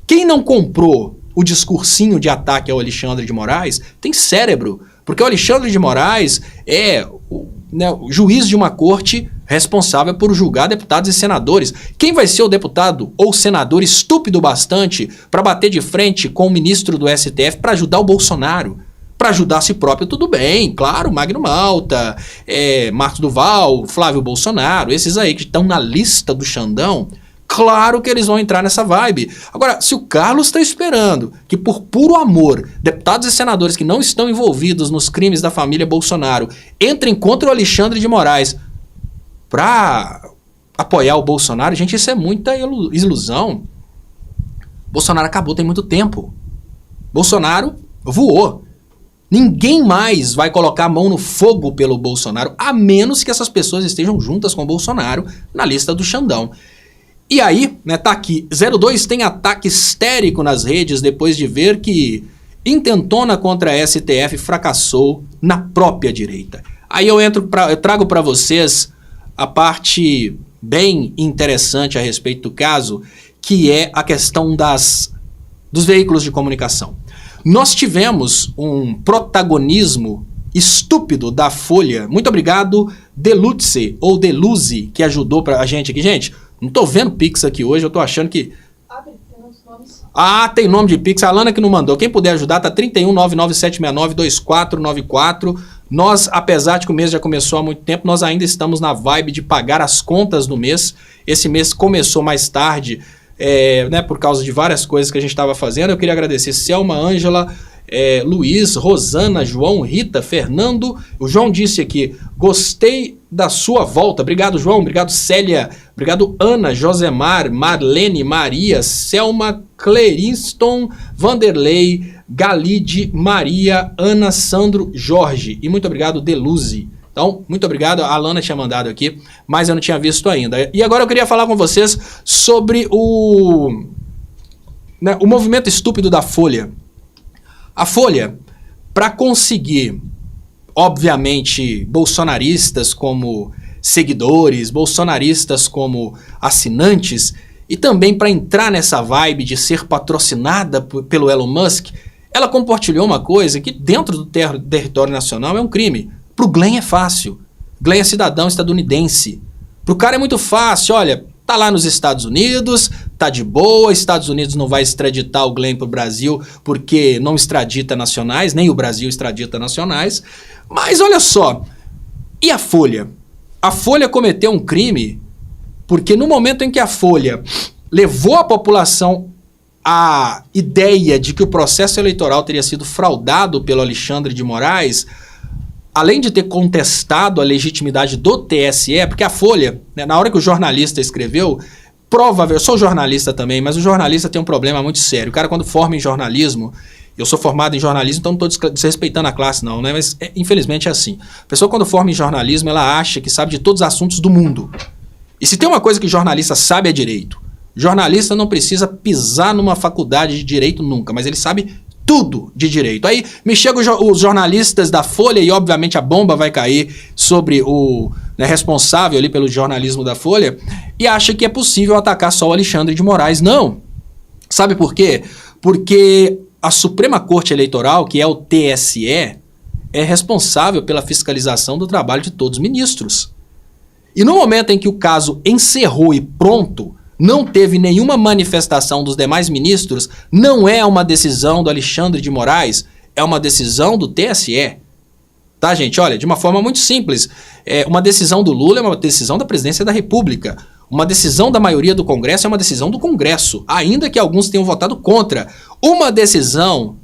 Quem não comprou o discursinho de ataque ao Alexandre de Moraes tem cérebro, porque o Alexandre de Moraes é o juiz de uma corte responsável por julgar deputados e senadores. Quem vai ser o deputado ou senador estúpido bastante para bater de frente com o ministro do STF para ajudar o Bolsonaro? Para ajudar a si próprio, tudo bem, claro, Magno Malta, Marcos Duval, Flávio Bolsonaro, esses aí que estão na lista do Xandão, claro que eles vão entrar nessa vibe. Agora, se o Carlos está esperando que por puro amor, deputados e senadores que não estão envolvidos nos crimes da família Bolsonaro entrem contra o Alexandre de Moraes para apoiar o Bolsonaro, gente, isso é muita ilusão. Bolsonaro acabou tem muito tempo. Bolsonaro voou. Ninguém mais vai colocar a mão no fogo pelo Bolsonaro, a menos que essas pessoas estejam juntas com o Bolsonaro na lista do Xandão. E aí, tá aqui, 02 tem ataque histérico nas redes depois de ver que intentona contra a STF fracassou na própria direita. Aí eu trago para vocês a parte bem interessante a respeito do caso, que é a questão dos veículos de comunicação. Nós tivemos um protagonismo estúpido da Folha. Muito obrigado, Deluze, ou Deluze, que ajudou a gente aqui. Gente, não tô vendo Pix aqui hoje, eu tô achando que...
Abre, tem uns nomes.
Ah, tem nome de Pix, a Alana que não mandou. Quem puder ajudar, tá 31997692494. Nós, apesar de que o mês já começou há muito tempo, nós ainda estamos na vibe de pagar as contas do mês. Esse mês começou mais tarde, né, por causa de várias coisas que a gente estava fazendo. Eu queria agradecer Selma, Ângela, Luiz, Rosana, João, Rita, Fernando. O João disse aqui, gostei da sua volta. Obrigado, João. Obrigado, Célia. Obrigado, Ana, Josemar, Marlene, Maria, Selma, Cleriston, Vanderlei, Galide, Maria, Ana, Sandro, Jorge. E muito obrigado, Deluze. Então, muito obrigado. A Alana tinha mandado aqui, mas eu não tinha visto ainda. E agora eu queria falar com vocês sobre o movimento estúpido da Folha. A Folha, para conseguir, obviamente, bolsonaristas como seguidores, bolsonaristas como assinantes, e também para entrar nessa vibe de ser patrocinada pelo Elon Musk, ela compartilhou uma coisa que dentro do território nacional é um crime. Pro Glenn é fácil. Glenn é cidadão estadunidense. Pro cara é muito fácil, olha, tá lá nos Estados Unidos, tá de boa, Estados Unidos não vai extraditar o Glenn pro Brasil porque não extradita nacionais, nem o Brasil extradita nacionais. Mas olha só, e a Folha? A Folha cometeu um crime porque no momento em que a Folha levou a população à ideia de que o processo eleitoral teria sido fraudado pelo Alexandre de Moraes, além de ter contestado a legitimidade do TSE, porque a Folha, né, na hora que o jornalista escreveu, provavelmente, eu sou jornalista também, mas o jornalista tem um problema muito sério. O cara quando forma em jornalismo, eu sou formado em jornalismo, então não estou desrespeitando a classe não, né? Mas infelizmente é assim. A pessoa quando forma em jornalismo, ela acha que sabe de todos os assuntos do mundo. E se tem uma coisa que jornalista sabe é direito. Jornalista não precisa pisar numa faculdade de direito nunca, mas ele sabe tudo de direito. Aí me chegam os jornalistas da Folha e obviamente a bomba vai cair sobre o responsável ali pelo jornalismo da Folha e acha que é possível atacar só o Alexandre de Moraes. Não. Sabe por quê? Porque a Suprema Corte Eleitoral, que é o TSE, é responsável pela fiscalização do trabalho de todos os ministros. E no momento em que o caso encerrou e pronto, não teve nenhuma manifestação dos demais ministros, não é uma decisão do Alexandre de Moraes, é uma decisão do TSE. Tá, gente? Olha, de uma forma muito simples, uma decisão do Lula é uma decisão da presidência da República. Uma decisão da maioria do Congresso é uma decisão do Congresso, ainda que alguns tenham votado contra. Uma decisão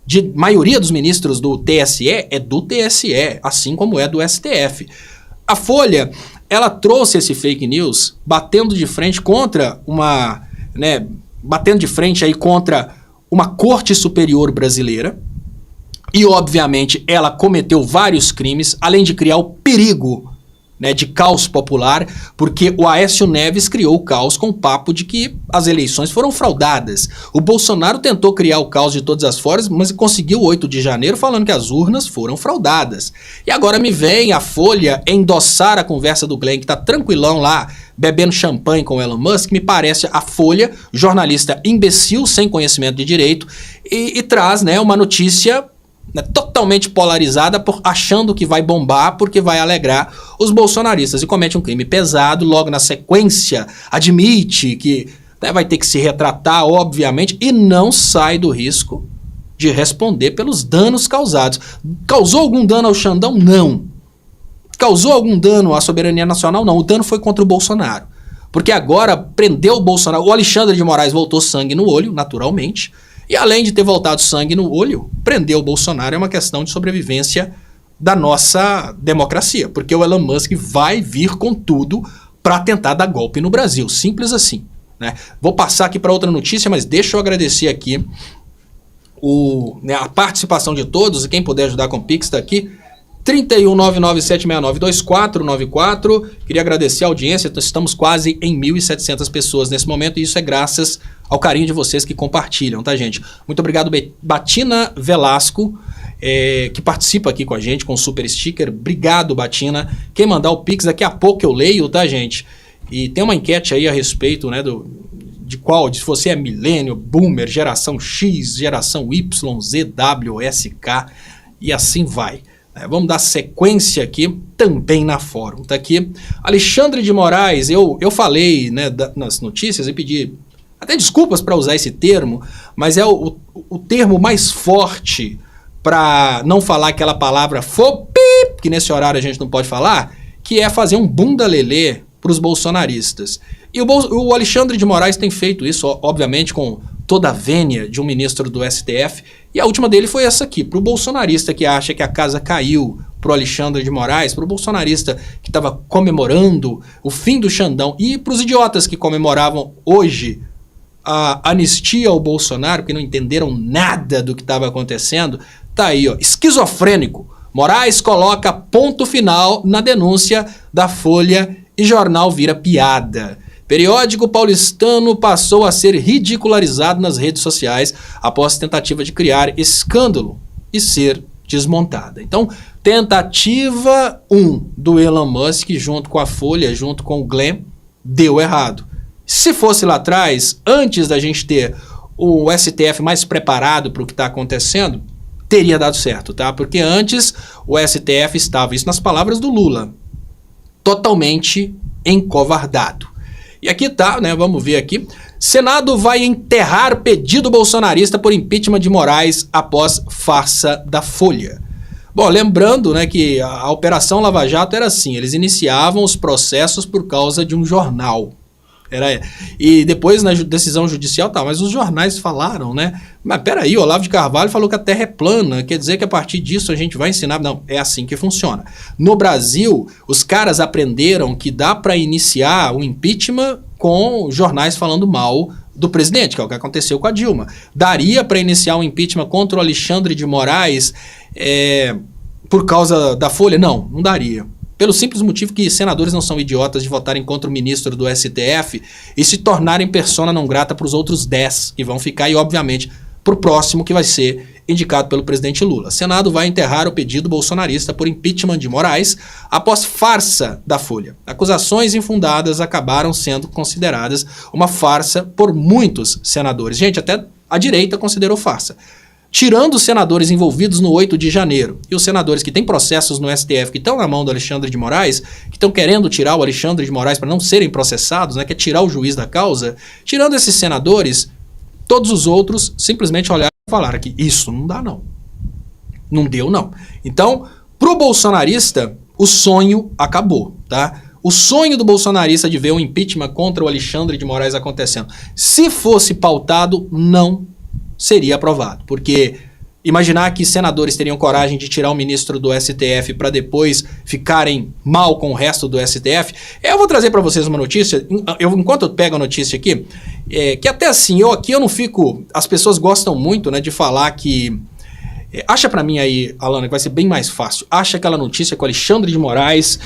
de maioria dos ministros do TSE é do TSE, assim como é do STF. A Folha, ela trouxe esse fake news batendo de frente contra batendo de frente aí contra uma Corte Superior brasileira. E, obviamente, ela cometeu vários crimes, além de criar o perigo, de caos popular, porque o Aécio Neves criou o caos com o papo de que as eleições foram fraudadas. O Bolsonaro tentou criar o caos de todas as formas, mas conseguiu 8 de janeiro falando que as urnas foram fraudadas. E agora me vem a Folha endossar a conversa do Glenn, que tá tranquilão lá, bebendo champanhe com o Elon Musk. Me parece a Folha, jornalista imbecil, sem conhecimento de direito, e traz uma notícia totalmente polarizada, achando que vai bombar porque vai alegrar os bolsonaristas, e comete um crime pesado. Logo na sequência admite que vai ter que se retratar, obviamente, e não sai do risco de responder pelos danos causados. Causou algum dano ao Xandão? Não. Causou algum dano à soberania nacional? Não. O dano foi contra o Bolsonaro, porque agora prendeu o Bolsonaro. O Alexandre de Moraes voltou sangue no olho, naturalmente. E além de ter voltado sangue no olho, prender o Bolsonaro é uma questão de sobrevivência da nossa democracia. Porque o Elon Musk vai vir com tudo para tentar dar golpe no Brasil. Simples assim. Vou passar aqui para outra notícia, mas deixa eu agradecer aqui a participação de todos. E quem puder ajudar com o Pix está aqui. 31997692494. Queria agradecer a audiência. Estamos quase em 1.700 pessoas nesse momento, e isso é graças ao carinho de vocês que compartilham, tá, gente? Muito obrigado, Batina Velasco, que participa aqui com a gente com o super sticker. Obrigado, Batina. Quem mandar o Pix, daqui a pouco eu leio, tá, gente? E tem uma enquete aí a respeito, de você é milênio, boomer, geração X, geração Y, Z, W, S, K, e assim vai. Vamos dar sequência aqui, também na fórum. Tá aqui, Alexandre de Moraes, eu falei nas notícias e pedi até desculpas para usar esse termo, mas é o termo mais forte para não falar aquela palavra FOPIP, que nesse horário a gente não pode falar, que é fazer um bunda lelê para os bolsonaristas. E o Alexandre de Moraes tem feito isso, obviamente, com toda a vênia de um ministro do STF, e a última dele foi essa aqui, para o bolsonarista que acha que a casa caiu, para o Alexandre de Moraes, para o bolsonarista que estava comemorando o fim do Xandão, e para os idiotas que comemoravam hoje a anistia ao Bolsonaro, que não entenderam nada do que estava acontecendo, tá aí, ó, esquizofrênico. Moraes coloca ponto final na denúncia da Folha e jornal vira piada. Periódico paulistano passou a ser ridicularizado nas redes sociais após tentativa de criar escândalo e ser desmontada. Então, tentativa 1 do Elon Musk junto com a Folha, junto com o Glenn, deu errado. Se fosse lá atrás, antes da gente ter o STF mais preparado para o que está acontecendo, teria dado certo, tá? Porque antes o STF estava, isso nas palavras do Lula, totalmente encovardado. E aqui tá, né? Vamos ver aqui. Senado vai enterrar pedido bolsonarista por impeachment de Moraes após farsa da Folha. Bom, lembrando, né, que a Operação Lava Jato era assim, eles iniciavam os processos por causa de um jornal. E depois na decisão judicial, tá, mas os jornais falaram, né? Mas peraí, Olavo de Carvalho falou que a Terra é plana, quer dizer que a partir disso a gente vai ensinar... Não, é assim que funciona. No Brasil, os caras aprenderam que dá para iniciar o impeachment com jornais falando mal do presidente, que é o que aconteceu com a Dilma. Daria para iniciar um impeachment contra o Alexandre de Moraes por causa da Folha? Não, não daria. Pelo simples motivo que senadores não são idiotas de votarem contra o ministro do STF e se tornarem persona não grata para os outros 10 que vão ficar e, obviamente, para o próximo que vai ser indicado pelo presidente Lula. Senado vai enterrar o pedido bolsonarista por impeachment de Moraes após farsa da Folha. Acusações infundadas acabaram sendo consideradas uma farsa por muitos senadores. Gente, até a direita considerou farsa. Tirando os senadores envolvidos no 8 de janeiro e os senadores que têm processos no STF que estão na mão do Alexandre de Moraes, que estão querendo tirar o Alexandre de Moraes para não serem processados, né, que é tirar o juiz da causa, tirando esses senadores, todos os outros simplesmente olharam e falaram que isso não dá não. Não deu não. Então, pro bolsonarista, o sonho acabou, tá? O sonho do bolsonarista de ver um impeachment contra o Alexandre de Moraes acontecendo, se fosse pautado, não seria aprovado, porque imaginar que senadores teriam coragem de tirar o ministro do STF para depois ficarem mal com o resto do STF. Eu vou trazer para vocês uma notícia, enquanto eu pego a notícia aqui, que até assim, eu não fico, as pessoas gostam muito, né, de falar que, acha para mim aí, Alana, que vai ser bem mais fácil, acha aquela notícia que o Alexandre de Moraes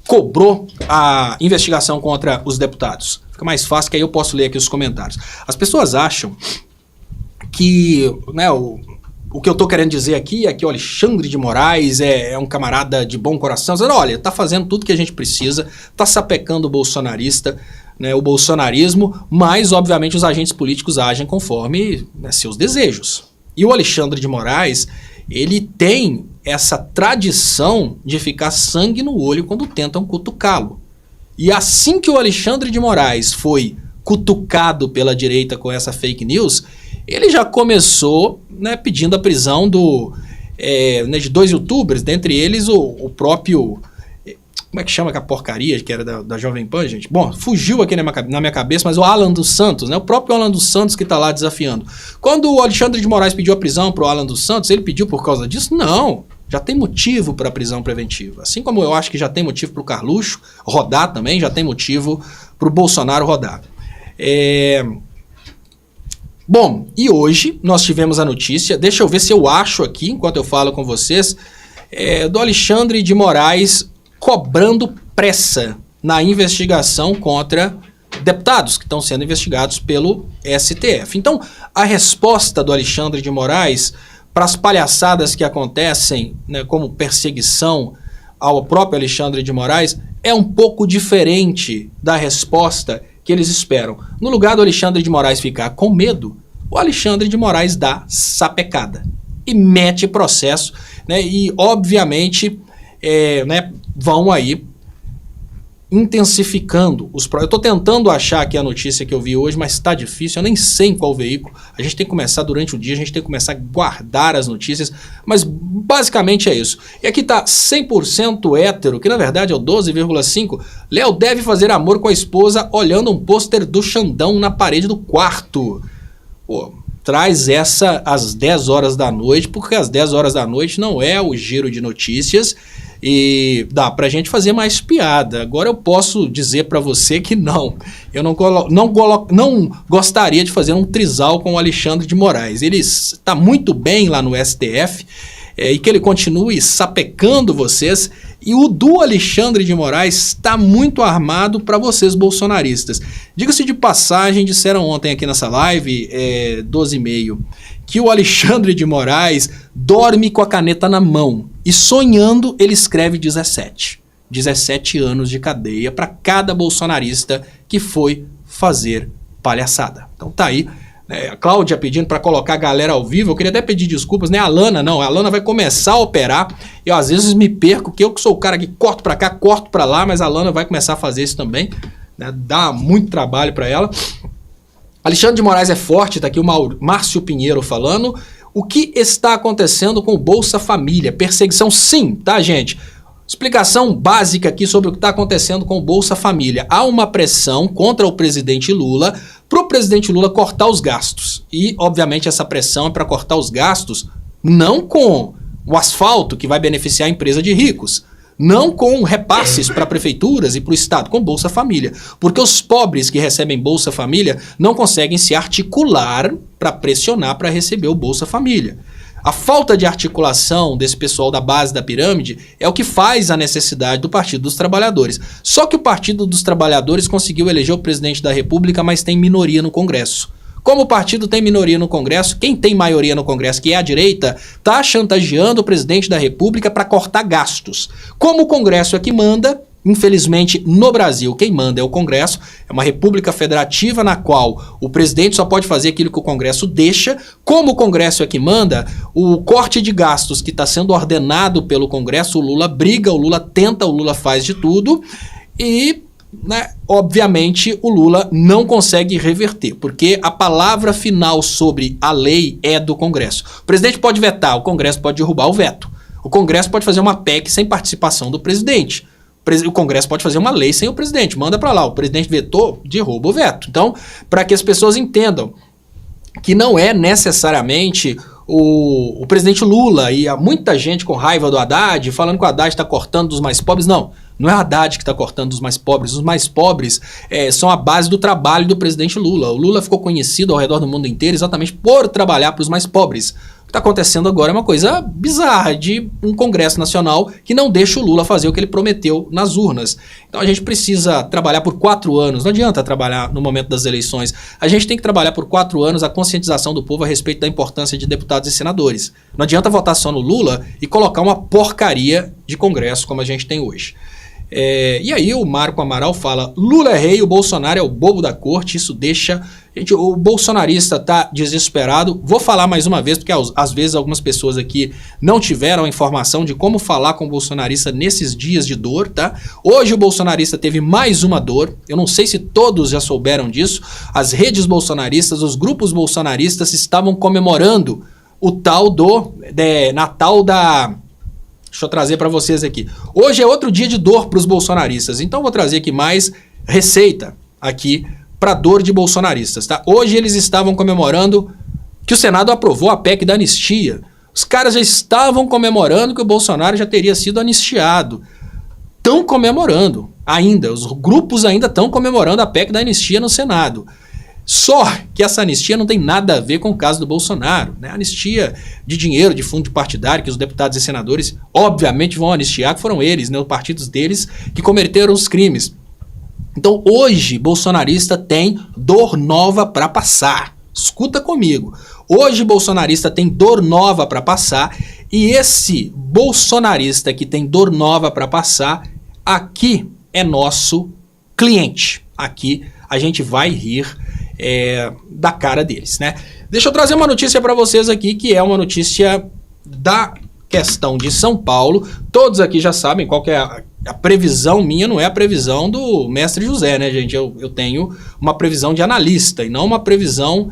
cobrou a investigação contra os deputados. Fica mais fácil que aí eu posso ler aqui os comentários. As pessoas acham que, né, o que eu tô querendo dizer aqui é que o Alexandre de Moraes é um camarada de bom coração, dizendo, olha, tá fazendo tudo que a gente precisa, tá sapecando o bolsonarista, né, o bolsonarismo, mas obviamente os agentes políticos agem conforme, né, seus desejos. E o Alexandre de Moraes, ele tem essa tradição de ficar sangue no olho quando tentam cutucá-lo. E assim que o Alexandre de Moraes foi cutucado pela direita com essa fake news, ele já começou, né, pedindo a prisão de 2 youtubers, dentre eles o próprio... Como é que chama aquela porcaria que era da Jovem Pan, gente? Bom, fugiu aqui na minha cabeça, mas o Alan dos Santos, né? O próprio Alan dos Santos que tá lá desafiando. Quando o Alexandre de Moraes pediu a prisão pro Alan dos Santos, ele pediu por causa disso? Não. Já tem motivo para prisão preventiva. Assim como eu acho que já tem motivo pro Carluxo rodar também, já tem motivo pro Bolsonaro rodar. Bom, e hoje nós tivemos a notícia, deixa eu ver se eu acho aqui, enquanto eu falo com vocês, do Alexandre de Moraes cobrando pressa na investigação contra deputados que estão sendo investigados pelo STF. Então, a resposta do Alexandre de Moraes para as palhaçadas que acontecem, né, como perseguição ao próprio Alexandre de Moraes, é um pouco diferente da resposta que eles esperam. No lugar do Alexandre de Moraes ficar com medo, o Alexandre de Moraes dá sapecada e mete processo, né, e obviamente né, vão aí intensificando os... Eu tô tentando achar aqui a notícia que eu vi hoje, mas tá difícil, eu nem sei em qual veículo. A gente tem que começar durante o dia, a gente tem que começar a guardar as notícias, mas basicamente é isso. E aqui tá 100% hétero, que na verdade é o 12,5. Léo deve fazer amor com a esposa olhando um pôster do Xandão na parede do quarto. Pô, traz essa às 10 horas da noite, porque às 10 horas da noite não é o giro de notícias e dá pra gente fazer mais piada. Agora eu posso dizer pra você que não. Eu não gostaria de fazer um trisal com o Alexandre de Moraes. Ele está muito bem lá no STF e que ele continue sapecando vocês. E o do Alexandre de Moraes está muito armado para vocês bolsonaristas. Diga-se de passagem, disseram ontem aqui nessa live, 12h30, que o Alexandre de Moraes dorme com a caneta na mão e sonhando ele escreve 17. 17 anos de cadeia para cada bolsonarista que foi fazer palhaçada. Então tá aí. A Cláudia pedindo para colocar a galera ao vivo. Eu queria até pedir desculpas, né? A Lana não. A Lana vai começar a operar. Eu às vezes me perco, que eu que sou o cara que corto para cá, corto para lá, mas a Lana vai começar a fazer isso também, né? Dá muito trabalho para ela. Alexandre de Moraes é forte, tá aqui o Márcio Pinheiro falando. O que está acontecendo com o Bolsa Família? Perseguição sim, tá, gente? Explicação básica aqui sobre o que está acontecendo com o Bolsa Família. Há uma pressão contra o presidente Lula para o presidente Lula cortar os gastos. E, obviamente, essa pressão é para cortar os gastos não com o asfalto, que vai beneficiar a empresa de ricos, não com repasses para prefeituras e para o Estado, com Bolsa Família. Porque os pobres que recebem Bolsa Família não conseguem se articular para pressionar para receber o Bolsa Família. A falta de articulação desse pessoal da base da pirâmide é o que faz a necessidade do Partido dos Trabalhadores. Só que o Partido dos Trabalhadores conseguiu eleger o presidente da República, mas tem minoria no Congresso. Como o partido tem minoria no Congresso, quem tem maioria no Congresso, que é a direita, está chantageando o presidente da República para cortar gastos. Como o Congresso é que manda, infelizmente, no Brasil, quem manda é o Congresso, é uma república federativa na qual o presidente só pode fazer aquilo que o Congresso deixa. Como o Congresso é que manda, o corte de gastos que está sendo ordenado pelo Congresso, o Lula briga, o Lula tenta, o Lula faz de tudo e, né, obviamente, o Lula não consegue reverter, porque a palavra final sobre a lei é do Congresso. O presidente pode vetar, o Congresso pode derrubar o veto. O Congresso pode fazer uma PEC sem participação do presidente. O Congresso pode fazer uma lei sem o presidente, manda para lá, o presidente vetou, derruba o veto. Então, para que as pessoas entendam que não é necessariamente o presidente Lula, e há muita gente com raiva do Haddad, falando que o Haddad está cortando dos mais pobres, não é o Haddad que está cortando dos mais pobres, os mais pobres são a base do trabalho do presidente Lula. O Lula ficou conhecido ao redor do mundo inteiro exatamente por trabalhar para os mais pobres. O que está acontecendo agora é uma coisa bizarra de um Congresso Nacional que não deixa o Lula fazer o que ele prometeu nas urnas. Então a gente precisa trabalhar por 4 anos, não adianta trabalhar no momento das eleições, a gente tem que trabalhar por 4 anos a conscientização do povo a respeito da importância de deputados e senadores. Não adianta votar só no Lula e colocar uma porcaria de Congresso como a gente tem hoje. E aí o Marco Amaral fala, Lula é rei, o Bolsonaro é o bobo da corte, isso deixa... Gente, o bolsonarista tá desesperado. Vou falar mais uma vez, porque às vezes algumas pessoas aqui não tiveram informação de como falar com o bolsonarista nesses dias de dor, tá? Hoje o bolsonarista teve mais uma dor, eu não sei se todos já souberam disso, as redes bolsonaristas, os grupos bolsonaristas estavam comemorando o tal do Natal da... Deixa eu trazer para vocês aqui. Hoje é outro dia de dor para os bolsonaristas, então vou trazer aqui mais receita aqui para dor de bolsonaristas, tá? Hoje eles estavam comemorando que o Senado aprovou a PEC da anistia. Os caras já estavam comemorando que o Bolsonaro já teria sido anistiado. Estão comemorando ainda, os grupos ainda estão comemorando a PEC da anistia no Senado. Só que essa anistia não tem nada a ver com o caso do Bolsonaro, né? Anistia de dinheiro, de fundo partidário, que os deputados e senadores obviamente vão anistiar, que foram eles, né, os partidos deles, que cometeram os crimes. Então hoje bolsonarista tem dor nova para passar. Escuta comigo. Hoje bolsonarista tem dor nova para passar e esse bolsonarista que tem dor nova para passar, aqui é nosso cliente. Aqui a gente vai rir da cara deles, né? Deixa eu trazer uma notícia para vocês aqui, que é uma notícia da questão de São Paulo. Todos aqui já sabem qual que é A previsão minha não é a previsão do mestre José, né, gente? Eu tenho uma previsão de analista e não uma previsão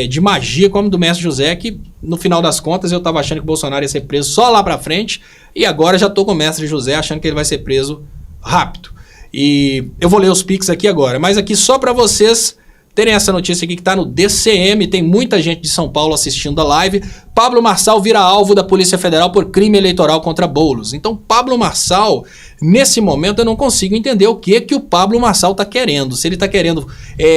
de magia como do mestre José, que no final das contas eu estava achando que o Bolsonaro ia ser preso só lá pra frente e agora já estou com o mestre José achando que ele vai ser preso rápido. E eu vou ler os pics aqui agora, mas aqui só para vocês terem essa notícia aqui que está no DCM, tem muita gente de São Paulo assistindo a live. Pablo Marçal vira alvo da Polícia Federal por crime eleitoral contra Boulos. Então, Pablo Marçal, nesse momento eu não consigo entender o que o Pablo Marçal está querendo. Se ele está querendo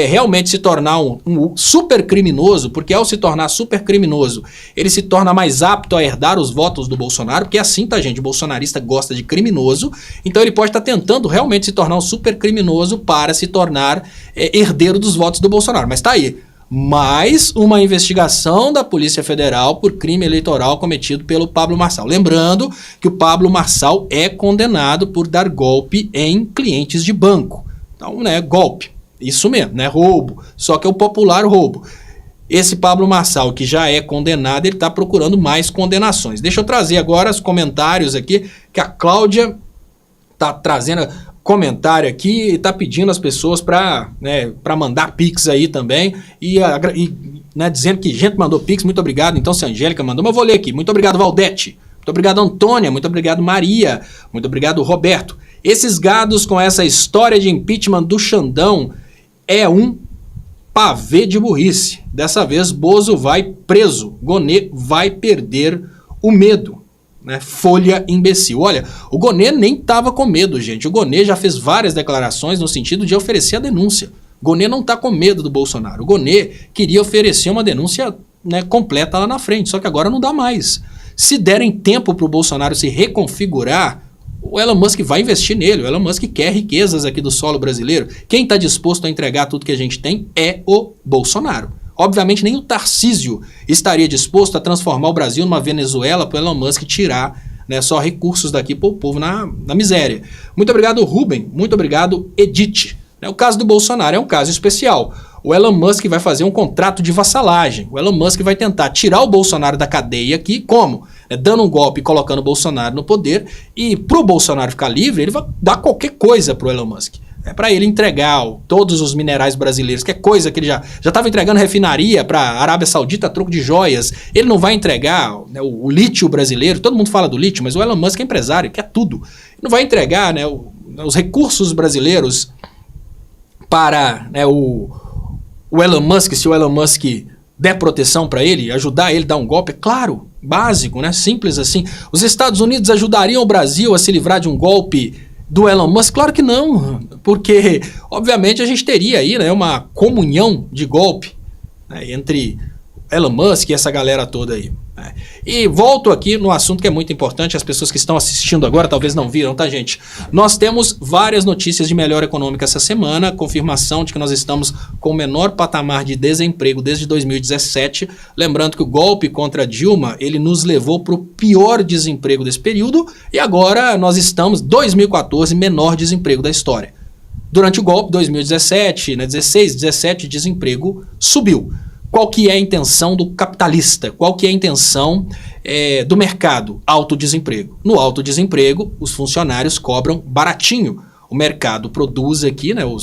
realmente se tornar um super criminoso, porque ao se tornar super criminoso, ele se torna mais apto a herdar os votos do Bolsonaro, porque assim, tá, gente, o bolsonarista gosta de criminoso, então ele pode estar tentando realmente se tornar um super criminoso para se tornar herdeiro dos votos do Bolsonaro. Mas tá aí. Mais uma investigação da Polícia Federal por crime eleitoral cometido pelo Pablo Marçal. Lembrando que o Pablo Marçal é condenado por dar golpe em clientes de banco. Então, né, golpe. Isso mesmo, né, roubo. Só que é o popular roubo. Esse Pablo Marçal, que já é condenado, ele está procurando mais condenações. Deixa eu trazer agora os comentários aqui, que a Cláudia está trazendo comentário aqui e tá pedindo as pessoas para mandar pix aí também e dizendo que gente mandou pix, muito obrigado. Então se a Angélica mandou, mas eu vou ler aqui. Muito obrigado, Valdete, muito obrigado, Antônia, muito obrigado, Maria, muito obrigado, Roberto. Esses gados com essa história de impeachment do Xandão é um pavê de burrice. Dessa vez Bozo vai preso, Gonê vai perder o medo. Né? Folha imbecil. Olha, o Gonê nem estava com medo, gente. O Gonê já fez várias declarações no sentido de oferecer a denúncia. O Gonê não está com medo do Bolsonaro. O Gonê queria oferecer uma denúncia, né, completa lá na frente, só que agora não dá mais. Se derem tempo para o Bolsonaro se reconfigurar, o Elon Musk vai investir nele. O Elon Musk quer riquezas aqui do solo brasileiro. Quem está disposto a entregar tudo que a gente tem é o Bolsonaro. Obviamente nem o Tarcísio estaria disposto a transformar o Brasil numa Venezuela para o Elon Musk tirar, né, só recursos daqui para o povo na miséria. Muito obrigado, Rubem. Muito obrigado, Edith. O caso do Bolsonaro é um caso especial. O Elon Musk vai fazer um contrato de vassalagem. O Elon Musk vai tentar tirar o Bolsonaro da cadeia aqui. Como? Dando um golpe e colocando o Bolsonaro no poder. E para o Bolsonaro ficar livre, ele vai dar qualquer coisa para o Elon Musk. É para ele entregar todos os minerais brasileiros, que é coisa que ele já estava entregando refinaria para a Arábia Saudita a troco de joias. Ele não vai entregar, né, o lítio brasileiro, todo mundo fala do lítio, mas o Elon Musk é empresário, quer tudo. Ele não vai entregar, né, os recursos brasileiros para, né, o Elon Musk, se o Elon Musk der proteção para ele, ajudar ele a dar um golpe, é claro, básico, né, simples assim. Os Estados Unidos ajudariam o Brasil a se livrar de um golpe do Elon Musk? Claro que não, porque obviamente a gente teria aí, né, uma comunhão de golpe, né, entre Elon Musk e essa galera toda aí. Né. E volto aqui no assunto que é muito importante, as pessoas que estão assistindo agora talvez não viram, tá, gente? Nós temos várias notícias de melhora econômica essa semana, confirmação de que nós estamos com o menor patamar de desemprego desde 2017, lembrando que o golpe contra Dilma, ele nos levou para o pior desemprego desse período, e agora nós estamos, 2014, menor desemprego da história. Durante o golpe, 2017, né, 16, 17, desemprego subiu. Qual que é a intenção do capitalista? Qual que é a intenção do mercado? Alto desemprego. No alto desemprego, os funcionários cobram baratinho. O mercado produz aqui, né, o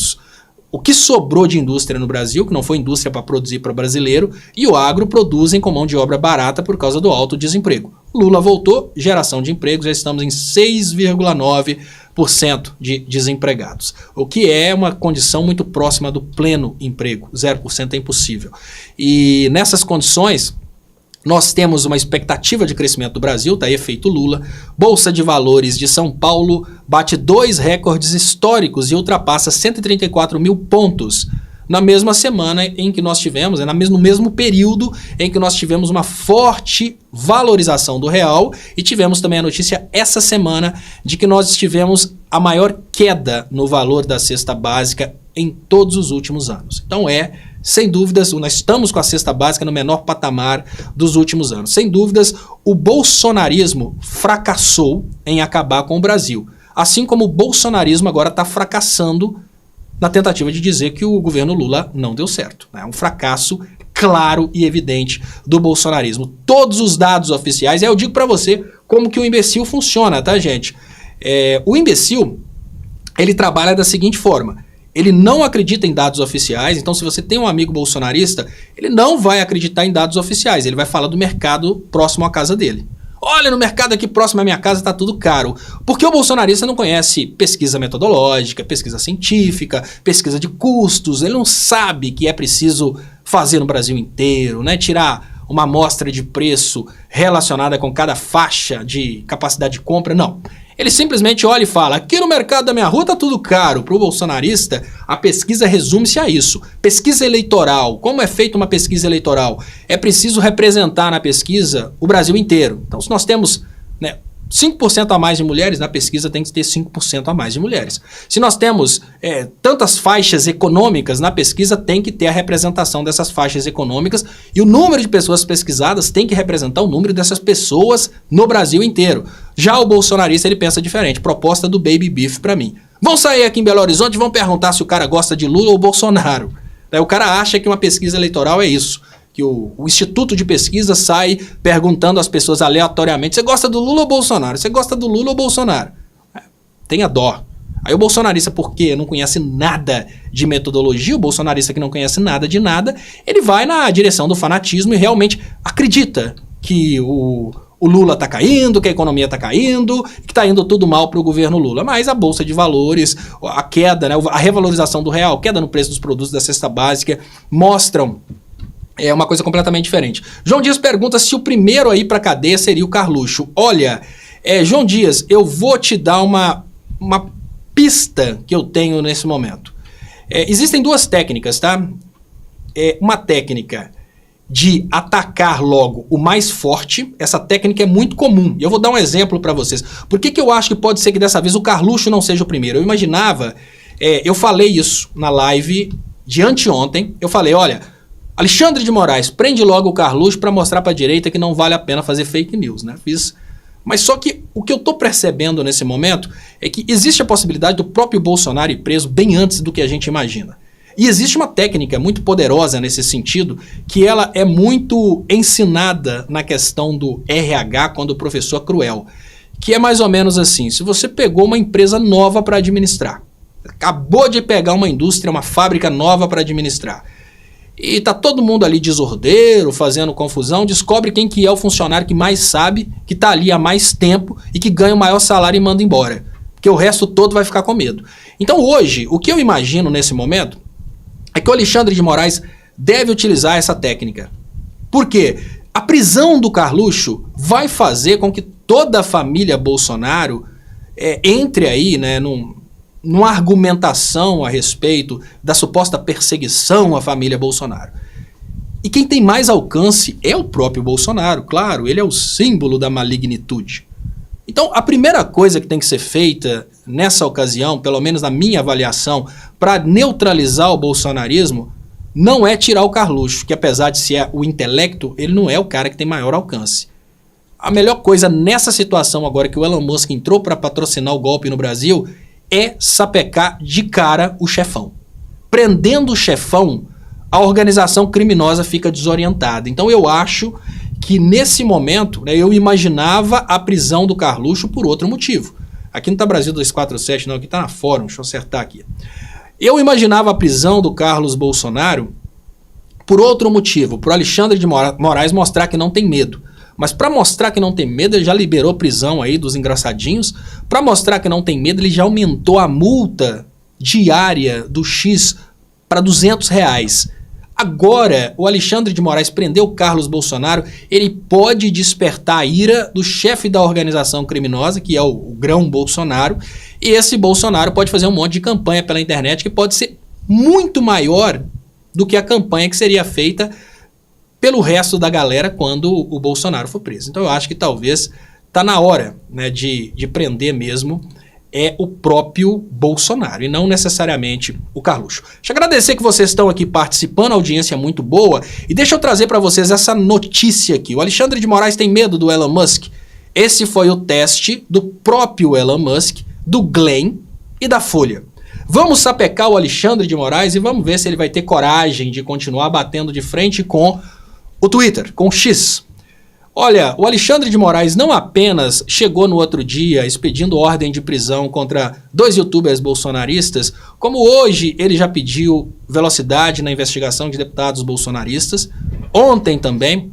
que sobrou de indústria no Brasil, que não foi indústria para produzir para o brasileiro, e o agro produzem com mão de obra barata por causa do alto desemprego. Lula voltou, geração de empregos, já estamos em 6,9% de desempregados, o que é uma condição muito próxima do pleno emprego, 0% é impossível. E nessas condições, nós temos uma expectativa de crescimento do Brasil, tá aí efeito Lula. Bolsa de Valores de São Paulo bate 2 recordes históricos e ultrapassa 134 mil pontos na mesma semana em que nós tivemos, no mesmo período em que nós tivemos uma forte valorização do real, e tivemos também a notícia essa semana de que nós tivemos a maior queda no valor da cesta básica em todos os últimos anos. Então sem dúvidas, nós estamos com a cesta básica no menor patamar dos últimos anos. Sem dúvidas, o bolsonarismo fracassou em acabar com o Brasil, assim como o bolsonarismo agora está fracassando na tentativa de dizer que o governo Lula não deu certo. É um fracasso claro e evidente do bolsonarismo. Todos os dados oficiais, eu digo para você como que o imbecil funciona, tá, gente? O imbecil, ele trabalha da seguinte forma: ele não acredita em dados oficiais. Então, se você tem um amigo bolsonarista, ele não vai acreditar em dados oficiais, ele vai falar do mercado próximo à casa dele. Olha, no mercado aqui próximo à minha casa está tudo caro. Porque o bolsonarista não conhece pesquisa metodológica, pesquisa científica, pesquisa de custos. Ele não sabe que é preciso fazer no Brasil inteiro, né? Tirar uma amostra de preço relacionada com cada faixa de capacidade de compra. Não. Ele simplesmente olha e fala: aqui no mercado da minha rua tá tudo caro. Para o bolsonarista, a pesquisa resume-se a isso. Pesquisa eleitoral. Como é feita uma pesquisa eleitoral? É preciso representar na pesquisa o Brasil inteiro. Então, se nós temos, né, 5% a mais de mulheres, na pesquisa tem que ter 5% a mais de mulheres. Se nós temos tantas faixas econômicas, na pesquisa tem que ter a representação dessas faixas econômicas, e o número de pessoas pesquisadas tem que representar o número dessas pessoas no Brasil inteiro. Já o bolsonarista, ele pensa diferente. Proposta do Baby Beef pra mim: vão sair aqui em Belo Horizonte e vão perguntar se o cara gosta de Lula ou Bolsonaro. Daí o cara acha que uma pesquisa eleitoral é isso, que o Instituto de Pesquisa sai perguntando às pessoas aleatoriamente: você gosta do Lula ou Bolsonaro? Você gosta do Lula ou Bolsonaro? Tenha dó. Aí o bolsonarista, porque não conhece nada de metodologia, o bolsonarista que não conhece nada de nada, ele vai na direção do fanatismo e realmente acredita que o Lula está caindo, que a economia está caindo, que está indo tudo mal para o governo Lula. Mas a Bolsa de Valores, a queda, né, a revalorização do real, queda no preço dos produtos da cesta básica, mostram uma coisa completamente diferente. João Dias pergunta se o primeiro a ir para a cadeia seria o Carluxo. Olha, João Dias, eu vou te dar uma pista que eu tenho nesse momento. Existem duas técnicas, tá? Uma técnica de atacar logo o mais forte. Essa técnica é muito comum. E eu vou dar um exemplo para vocês. Por que eu acho que pode ser que dessa vez o Carluxo não seja o primeiro? Eu imaginava, eu falei isso na live de anteontem. Eu falei: olha, Alexandre de Moraes, prende logo o Carluxo para mostrar para a direita que não vale a pena fazer fake news, né? Mas só que o que eu tô percebendo nesse momento é que existe a possibilidade do próprio Bolsonaro ir preso bem antes do que a gente imagina. E existe uma técnica muito poderosa nesse sentido, que ela é muito ensinada na questão do RH quando o professor é cruel, que é mais ou menos assim: se você pegou uma empresa nova para administrar, acabou de pegar uma indústria, uma fábrica nova para administrar, e tá todo mundo ali desordeiro, fazendo confusão, descobre quem que é o funcionário que mais sabe, que tá ali há mais tempo e que ganha o maior salário e manda embora, porque o resto todo vai ficar com medo. Então hoje, o que eu imagino nesse momento é que o Alexandre de Moraes deve utilizar essa técnica. Por quê? A prisão do Carluxo vai fazer com que toda a família Bolsonaro entre aí, né, numa argumentação a respeito da suposta perseguição à família Bolsonaro. E quem tem mais alcance é o próprio Bolsonaro, claro, ele é o símbolo da malignitude. Então, a primeira coisa que tem que ser feita nessa ocasião, pelo menos na minha avaliação, para neutralizar o bolsonarismo, não é tirar o Carluxo, que apesar de ser o intelecto, ele não é o cara que tem maior alcance. A melhor coisa nessa situação agora que o Elon Musk entrou para patrocinar o golpe no Brasil é sapecar de cara o chefão. Prendendo o chefão, a organização criminosa fica desorientada. Então eu acho que nesse momento, né, eu imaginava a prisão do Carluxo por outro motivo. Aqui não está Brasil 247 não, aqui está na Fórum, deixa eu acertar aqui. Eu imaginava a prisão do Carlos Bolsonaro por outro motivo, por Alexandre de Moraes mostrar que não tem medo. Mas para mostrar que não tem medo, ele já liberou prisão aí dos engraçadinhos. Para mostrar que não tem medo, ele já aumentou a multa diária do X para R$200. Agora, o Alexandre de Moraes prendeu o Carlos Bolsonaro, ele pode despertar a ira do chefe da organização criminosa, que é o Grão Bolsonaro, e esse Bolsonaro pode fazer um monte de campanha pela internet que pode ser muito maior do que a campanha que seria feita pelo resto da galera quando o Bolsonaro for preso. Então eu acho que talvez está na hora, né, de prender mesmo o próprio Bolsonaro e não necessariamente o Carluxo. Deixa eu agradecer que vocês estão aqui participando, a audiência é muito boa, e deixa eu trazer para vocês essa notícia aqui. O Alexandre de Moraes tem medo do Elon Musk? Esse foi o teste do próprio Elon Musk, do Glenn e da Folha. Vamos sapecar o Alexandre de Moraes e vamos ver se ele vai ter coragem de continuar batendo de frente com o Twitter, com o X. Olha, o Alexandre de Moraes não apenas chegou no outro dia expedindo ordem de prisão contra 2 youtubers bolsonaristas, como hoje ele já pediu velocidade na investigação de deputados bolsonaristas. Ontem também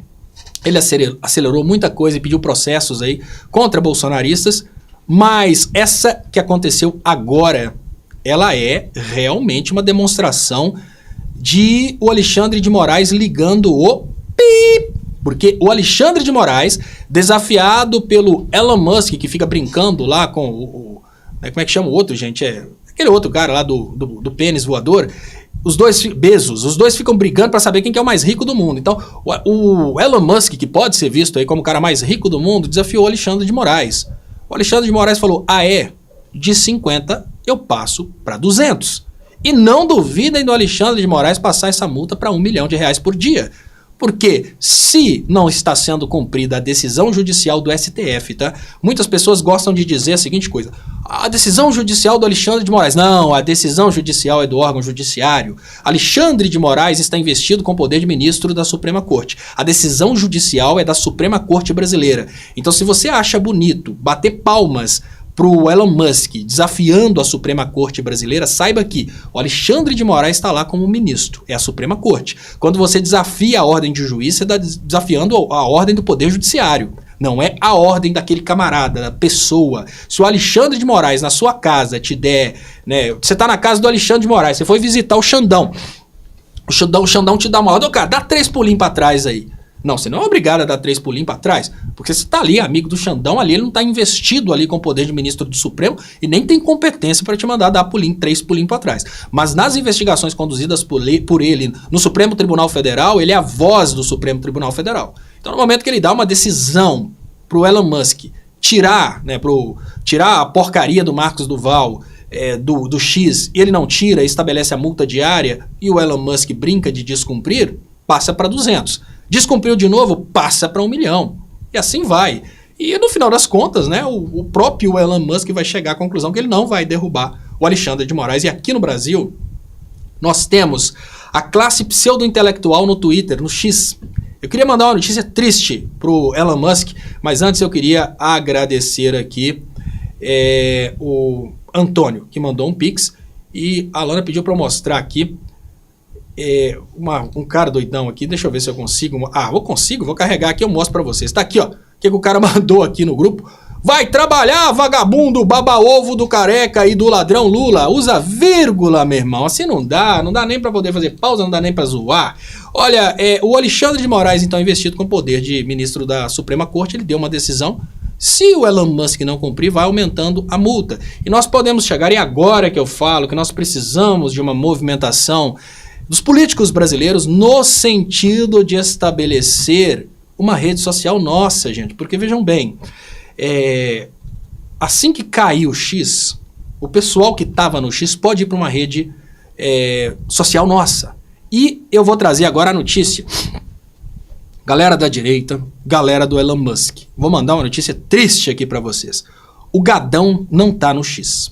ele acelerou muita coisa e pediu processos aí contra bolsonaristas, mas essa que aconteceu agora, ela é realmente uma demonstração de o Alexandre de Moraes ligando o pip. Porque o Alexandre de Moraes, desafiado pelo Elon Musk, que fica brincando lá com como é que chama o outro, gente? É aquele outro cara lá do pênis voador. Os dois ficam brigando para saber quem que é o mais rico do mundo. Então, o Elon Musk, que pode ser visto aí como o cara mais rico do mundo, desafiou o Alexandre de Moraes. O Alexandre de Moraes falou, de 50 eu passo para 200. E não duvidem do Alexandre de Moraes passar essa multa para R$1 milhão por dia. Porque se não está sendo cumprida a decisão judicial do STF, tá? Muitas pessoas gostam de dizer a seguinte coisa, a decisão judicial do Alexandre de Moraes. Não, a decisão judicial é do órgão judiciário. Alexandre de Moraes está investido com o poder de ministro da Suprema Corte. A decisão judicial é da Suprema Corte brasileira. Então se você acha bonito bater palmas pro Elon Musk desafiando a Suprema Corte brasileira, saiba que o Alexandre de Moraes está lá como ministro, é a Suprema Corte. Quando você desafia a ordem de juiz, você está desafiando a ordem do Poder Judiciário. Não é a ordem daquele camarada, da pessoa. Se o Alexandre de Moraes na sua casa te der, né, você está na casa do Alexandre de Moraes, você foi visitar o Xandão. O Xandão te dá uma ordem, cara, dá 3 pulinhos para trás aí. Não, você não é obrigado a dar 3 pulinhos para trás, porque você está ali, amigo do Xandão, ali ele não está investido ali com o poder de ministro do Supremo e nem tem competência para te mandar dar 3 pulinhos para trás. Mas nas investigações conduzidas por ele no Supremo Tribunal Federal, ele é a voz do Supremo Tribunal Federal. Então no momento que ele dá uma decisão para o Elon Musk tirar a porcaria do Marcos Duval, do X, e ele não tira, estabelece a multa diária e o Elon Musk brinca de descumprir, passa para 200. Descumpriu de novo, passa para 1 milhão. E assim vai. E no final das contas, né, o próprio Elon Musk vai chegar à conclusão que ele não vai derrubar o Alexandre de Moraes. E aqui no Brasil, nós temos a classe pseudo-intelectual no Twitter, no X. Eu queria mandar uma notícia triste pro Elon Musk, mas antes eu queria agradecer aqui o Antônio, que mandou um pix. E a Alana pediu para eu mostrar aqui um cara doidão aqui, deixa eu ver se eu consigo. Vou carregar aqui, eu mostro pra vocês. Tá aqui, ó, o que o cara mandou aqui no grupo. Vai trabalhar, vagabundo, baba-ovo do careca e do ladrão Lula. Usa vírgula, meu irmão. Assim não dá nem pra poder fazer pausa, não dá nem pra zoar. Olha, o Alexandre de Moraes, então, investido com o poder de ministro da Suprema Corte, ele deu uma decisão. Se o Elon Musk não cumprir, vai aumentando a multa. E nós podemos chegar, e agora que eu falo que nós precisamos de uma movimentação dos políticos brasileiros no sentido de estabelecer uma rede social nossa, gente. Porque vejam bem, assim que cair o X, o pessoal que estava no X pode ir para uma rede social nossa. E eu vou trazer agora a notícia. Galera da direita, galera do Elon Musk, vou mandar uma notícia triste aqui para vocês. O gadão não tá no X.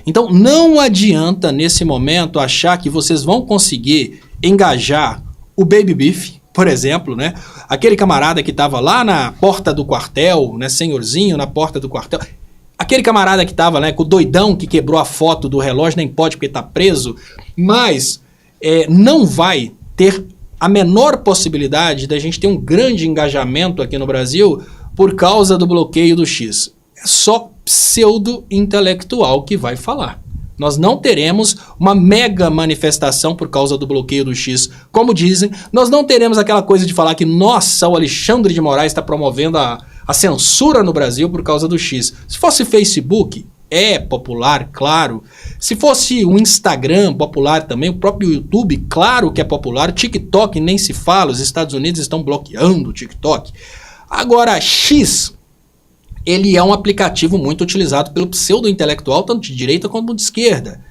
Então não adianta nesse momento achar que vocês vão conseguir engajar o Baby Beef, por exemplo, né? Aquele camarada que estava lá na porta do quartel, né? Senhorzinho na porta do quartel. Aquele camarada que estava, né, com o doidão que quebrou a foto do relógio, nem pode porque está preso, mas não vai ter a menor possibilidade da gente ter um grande engajamento aqui no Brasil por causa do bloqueio do X. É só pseudo-intelectual que vai falar. Nós não teremos uma mega manifestação por causa do bloqueio do X, como dizem. Nós não teremos aquela coisa de falar que, nossa, o Alexandre de Moraes está promovendo a censura no Brasil por causa do X. Se fosse Facebook, é popular, claro. Se fosse um Instagram, popular também. O próprio YouTube, claro que é popular. O TikTok, nem se fala. Os Estados Unidos estão bloqueando o TikTok. Agora, X, ele é um aplicativo muito utilizado pelo pseudo-intelectual, tanto de direita quanto de esquerda.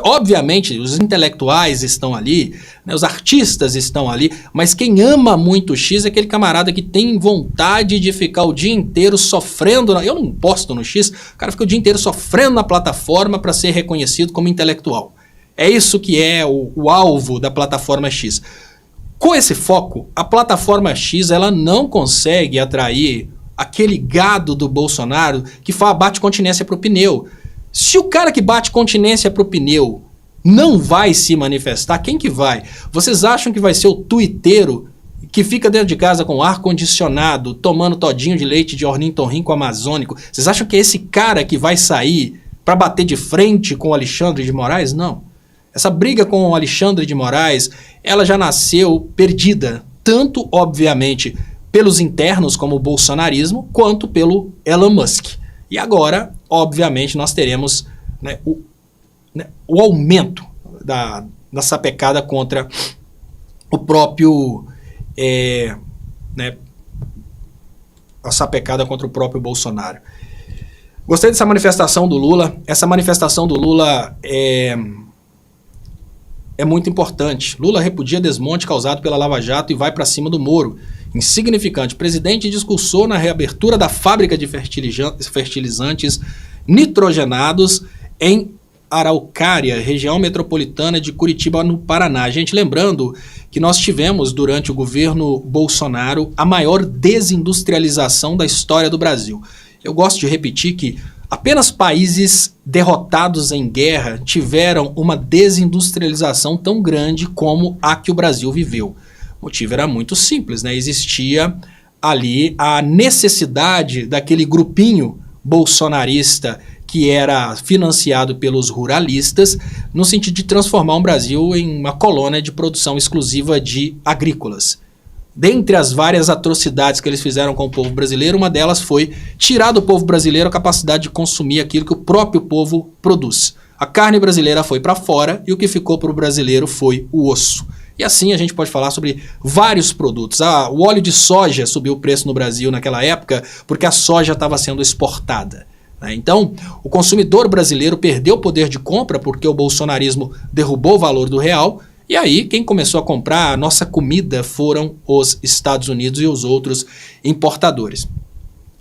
Obviamente, os intelectuais estão ali, né, os artistas estão ali, mas quem ama muito o X é aquele camarada que tem vontade de ficar o dia inteiro sofrendo. Eu não posto no X, o cara fica o dia inteiro sofrendo na plataforma para ser reconhecido como intelectual. É isso que é o alvo da plataforma X. Com esse foco, a plataforma X ela não consegue atrair aquele gado do Bolsonaro que bate continência pro pneu. Se o cara que bate continência pro pneu não vai se manifestar, quem que vai? Vocês acham que vai ser o tuiteiro que fica dentro de casa com ar-condicionado, tomando todinho de leite de ornitorrinco amazônico? Vocês acham que é esse cara que vai sair para bater de frente com o Alexandre de Moraes? Não. Essa briga com o Alexandre de Moraes, ela já nasceu perdida, tanto, obviamente, pelos internos, como o bolsonarismo, quanto pelo Elon Musk. E agora, obviamente, nós teremos, né, o aumento da sapecada contra o próprio... a sapecada contra o próprio Bolsonaro. Gostei dessa manifestação do Lula. Essa manifestação do Lula é muito importante. Lula repudia desmonte causado pela Lava Jato e vai para cima do Moro. Insignificante. O presidente discursou na reabertura da fábrica de fertilizantes nitrogenados em Araucária, região metropolitana de Curitiba, no Paraná. Gente, lembrando que nós tivemos, durante o governo Bolsonaro, a maior desindustrialização da história do Brasil. Eu gosto de repetir que apenas países derrotados em guerra tiveram uma desindustrialização tão grande como a que o Brasil viveu. O motivo era muito simples, né? Existia ali a necessidade daquele grupinho bolsonarista que era financiado pelos ruralistas, no sentido de transformar o Brasil em uma colônia de produção exclusiva de agrícolas. Dentre as várias atrocidades que eles fizeram com o povo brasileiro, uma delas foi tirar do povo brasileiro a capacidade de consumir aquilo que o próprio povo produz. A carne brasileira foi para fora e o que ficou para o brasileiro foi o osso. E assim a gente pode falar sobre vários produtos. O óleo de soja subiu o preço no Brasil naquela época porque a soja estava sendo exportada. Então, o consumidor brasileiro perdeu o poder de compra porque o bolsonarismo derrubou o valor do real. E aí, quem começou a comprar a nossa comida foram os Estados Unidos e os outros importadores.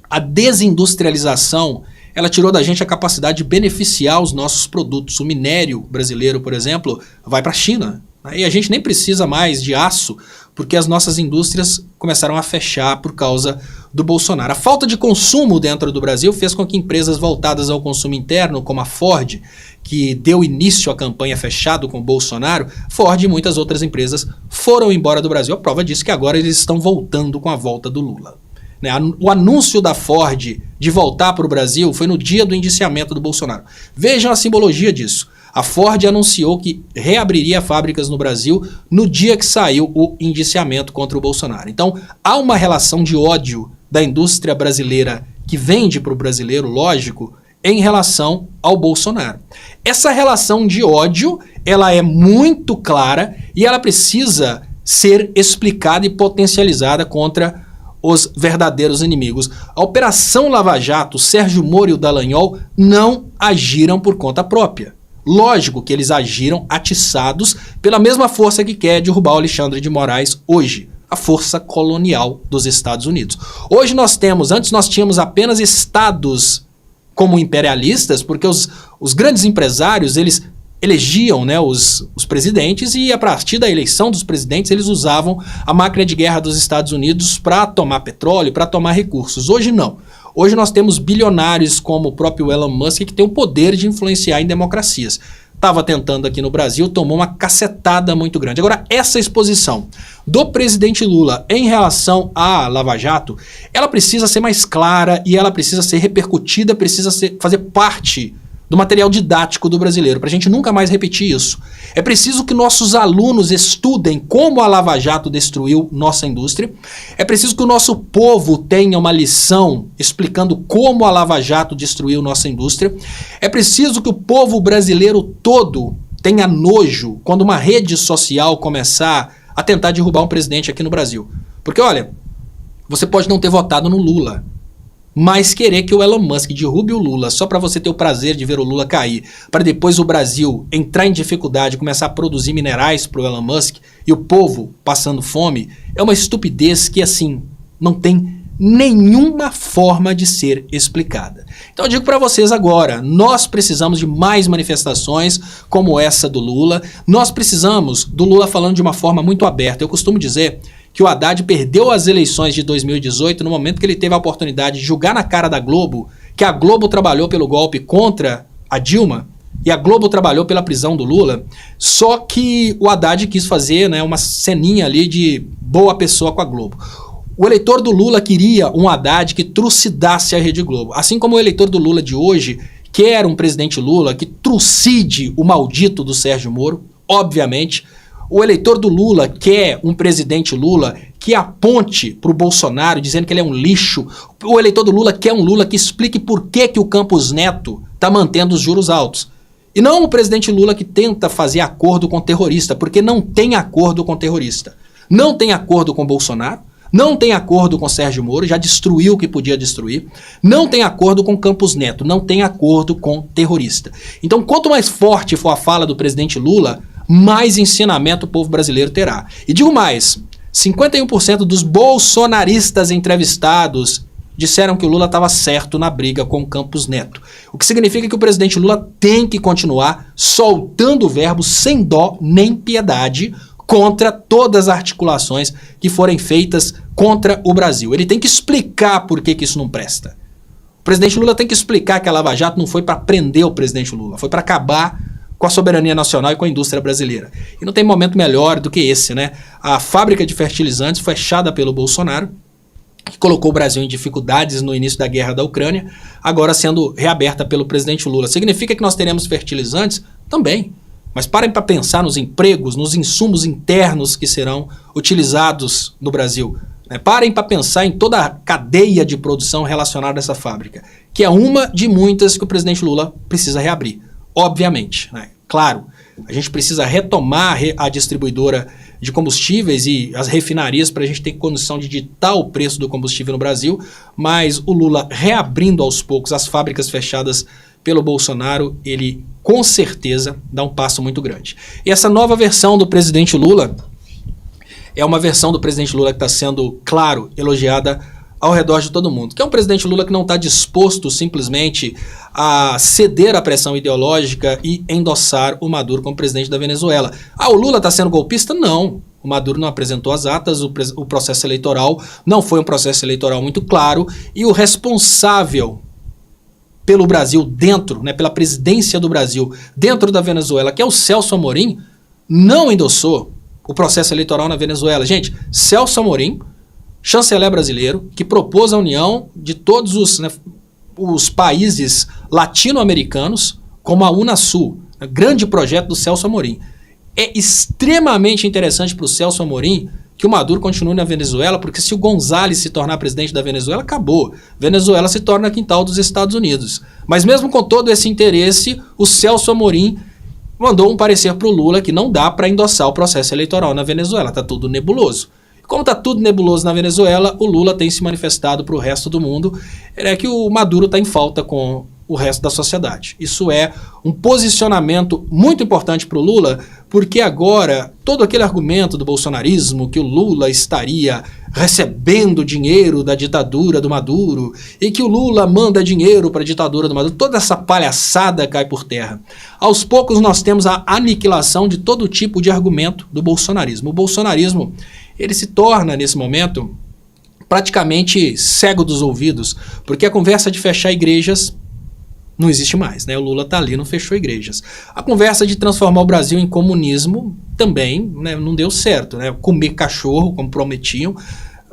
A desindustrialização, ela tirou da gente a capacidade de beneficiar os nossos produtos. O minério brasileiro, por exemplo, vai para a China. E a gente nem precisa mais de aço, porque as nossas indústrias começaram a fechar por causa do Bolsonaro. A falta de consumo dentro do Brasil fez com que empresas voltadas ao consumo interno, como a Ford, que deu início à campanha fechado com o Bolsonaro, Ford e muitas outras empresas foram embora do Brasil. A prova disso é que agora eles estão voltando com a volta do Lula. O anúncio da Ford de voltar para o Brasil foi no dia do indiciamento do Bolsonaro. Vejam a simbologia disso. A Ford anunciou que reabriria fábricas no Brasil no dia que saiu o indiciamento contra o Bolsonaro. Então, há uma relação de ódio da indústria brasileira que vende para o brasileiro, lógico, em relação ao Bolsonaro. Essa relação de ódio, ela é muito clara e ela precisa ser explicada e potencializada contra os verdadeiros inimigos. A Operação Lava Jato, Sérgio Moro e o Dallagnol não agiram por conta própria. Lógico que eles agiram atiçados pela mesma força que quer derrubar o Alexandre de Moraes hoje, a força colonial dos Estados Unidos. Hoje antes nós tínhamos apenas estados como imperialistas, porque os grandes empresários, eles elegiam, né, os presidentes e a partir da eleição dos presidentes eles usavam a máquina de guerra dos Estados Unidos para tomar petróleo, para tomar recursos. Hoje não. Hoje nós temos bilionários como o próprio Elon Musk que tem o poder de influenciar em democracias. Estava tentando aqui no Brasil, tomou uma cacetada muito grande. Agora, essa exposição do presidente Lula em relação à Lava Jato, ela precisa ser mais clara e ela precisa ser repercutida, precisa fazer parte do material didático do brasileiro, para a gente nunca mais repetir isso. É preciso que nossos alunos estudem como a Lava Jato destruiu nossa indústria. É preciso que o nosso povo tenha uma lição explicando como a Lava Jato destruiu nossa indústria. É preciso que o povo brasileiro todo tenha nojo quando uma rede social começar a tentar derrubar um presidente aqui no Brasil. Porque, olha, você pode não ter votado no Lula, mas querer que o Elon Musk derrube o Lula só para você ter o prazer de ver o Lula cair, para depois o Brasil entrar em dificuldade e começar a produzir minerais para o Elon Musk e o povo passando fome, é uma estupidez que, assim, não tem nenhuma forma de ser explicada. Então eu digo para vocês agora, nós precisamos de mais manifestações como essa do Lula, nós precisamos do Lula falando de uma forma muito aberta. Eu costumo dizer que o Haddad perdeu as eleições de 2018 no momento que ele teve a oportunidade de julgar na cara da Globo que a Globo trabalhou pelo golpe contra a Dilma e a Globo trabalhou pela prisão do Lula, só que o Haddad quis fazer, né, uma ceninha ali de boa pessoa com a Globo. O eleitor do Lula queria um Haddad que trucidasse a Rede Globo, assim como o eleitor do Lula de hoje quer um presidente Lula que trucide o maldito do Sérgio Moro, obviamente. O eleitor do Lula quer um presidente Lula que aponte para o Bolsonaro dizendo que ele é um lixo. O eleitor do Lula quer um Lula que explique por que o Campos Neto está mantendo os juros altos. E não o presidente Lula que tenta fazer acordo com terrorista, porque não tem acordo com terrorista. Não tem acordo com Bolsonaro, não tem acordo com Sérgio Moro, já destruiu o que podia destruir. Não tem acordo com Campos Neto, não tem acordo com terrorista. Então, quanto mais forte for a fala do presidente Lula, mais ensinamento o povo brasileiro terá. E digo mais, 51% dos bolsonaristas entrevistados disseram que o Lula estava certo na briga com Campos Neto. O que significa que o presidente Lula tem que continuar soltando o verbo sem dó nem piedade contra todas as articulações que forem feitas contra o Brasil. Ele tem que explicar por que isso não presta. O presidente Lula tem que explicar que a Lava Jato não foi para prender o presidente Lula, foi para acabar com a soberania nacional e com a indústria brasileira. E não tem momento melhor do que esse, né? A fábrica de fertilizantes fechada pelo Bolsonaro, que colocou o Brasil em dificuldades no início da guerra da Ucrânia, agora sendo reaberta pelo presidente Lula. Significa que nós teremos fertilizantes? Também. Mas parem para pensar nos empregos, nos insumos internos que serão utilizados no Brasil. Parem para pensar em toda a cadeia de produção relacionada a essa fábrica, que é uma de muitas que o presidente Lula precisa reabrir. Obviamente, né? Claro, a gente precisa retomar a distribuidora de combustíveis e as refinarias para a gente ter condição de ditar o preço do combustível no Brasil, mas o Lula reabrindo aos poucos as fábricas fechadas pelo Bolsonaro, ele com certeza dá um passo muito grande. E essa nova versão do presidente Lula é uma versão do presidente Lula que está sendo, claro, elogiada ao redor de todo mundo, que é um presidente Lula que não está disposto simplesmente a ceder à pressão ideológica e endossar o Maduro como presidente da Venezuela. Ah, o Lula está sendo golpista? Não. O Maduro não apresentou as atas, o processo eleitoral não foi um processo eleitoral muito claro e o responsável pelo Brasil dentro, né, pela presidência do Brasil dentro da Venezuela, que é o Celso Amorim, não endossou o processo eleitoral na Venezuela. Gente, Celso Amorim, chanceler brasileiro, que propôs a união de todos os países latino-americanos como a Unasul, grande projeto do Celso Amorim. É extremamente interessante para o Celso Amorim que o Maduro continue na Venezuela, porque se o González se tornar presidente da Venezuela, acabou. Venezuela se torna quintal dos Estados Unidos. Mas mesmo com todo esse interesse, o Celso Amorim mandou um parecer para o Lula que não dá para endossar o processo eleitoral na Venezuela, está tudo nebuloso. Como está tudo nebuloso na Venezuela, o Lula tem se manifestado para o resto do mundo que o Maduro está em falta com o resto da sociedade. Isso é um posicionamento muito importante para o Lula, porque agora todo aquele argumento do bolsonarismo que o Lula estaria recebendo dinheiro da ditadura do Maduro e que o Lula manda dinheiro para a ditadura do Maduro, toda essa palhaçada cai por terra. Aos poucos nós temos a aniquilação de todo tipo de argumento do bolsonarismo. O bolsonarismo ele se torna, nesse momento, praticamente cego dos ouvidos, porque a conversa de fechar igrejas não existe mais, né? O Lula tá ali, não fechou igrejas. A conversa de transformar o Brasil em comunismo também, né, não deu certo, né? Comer cachorro, como prometiam,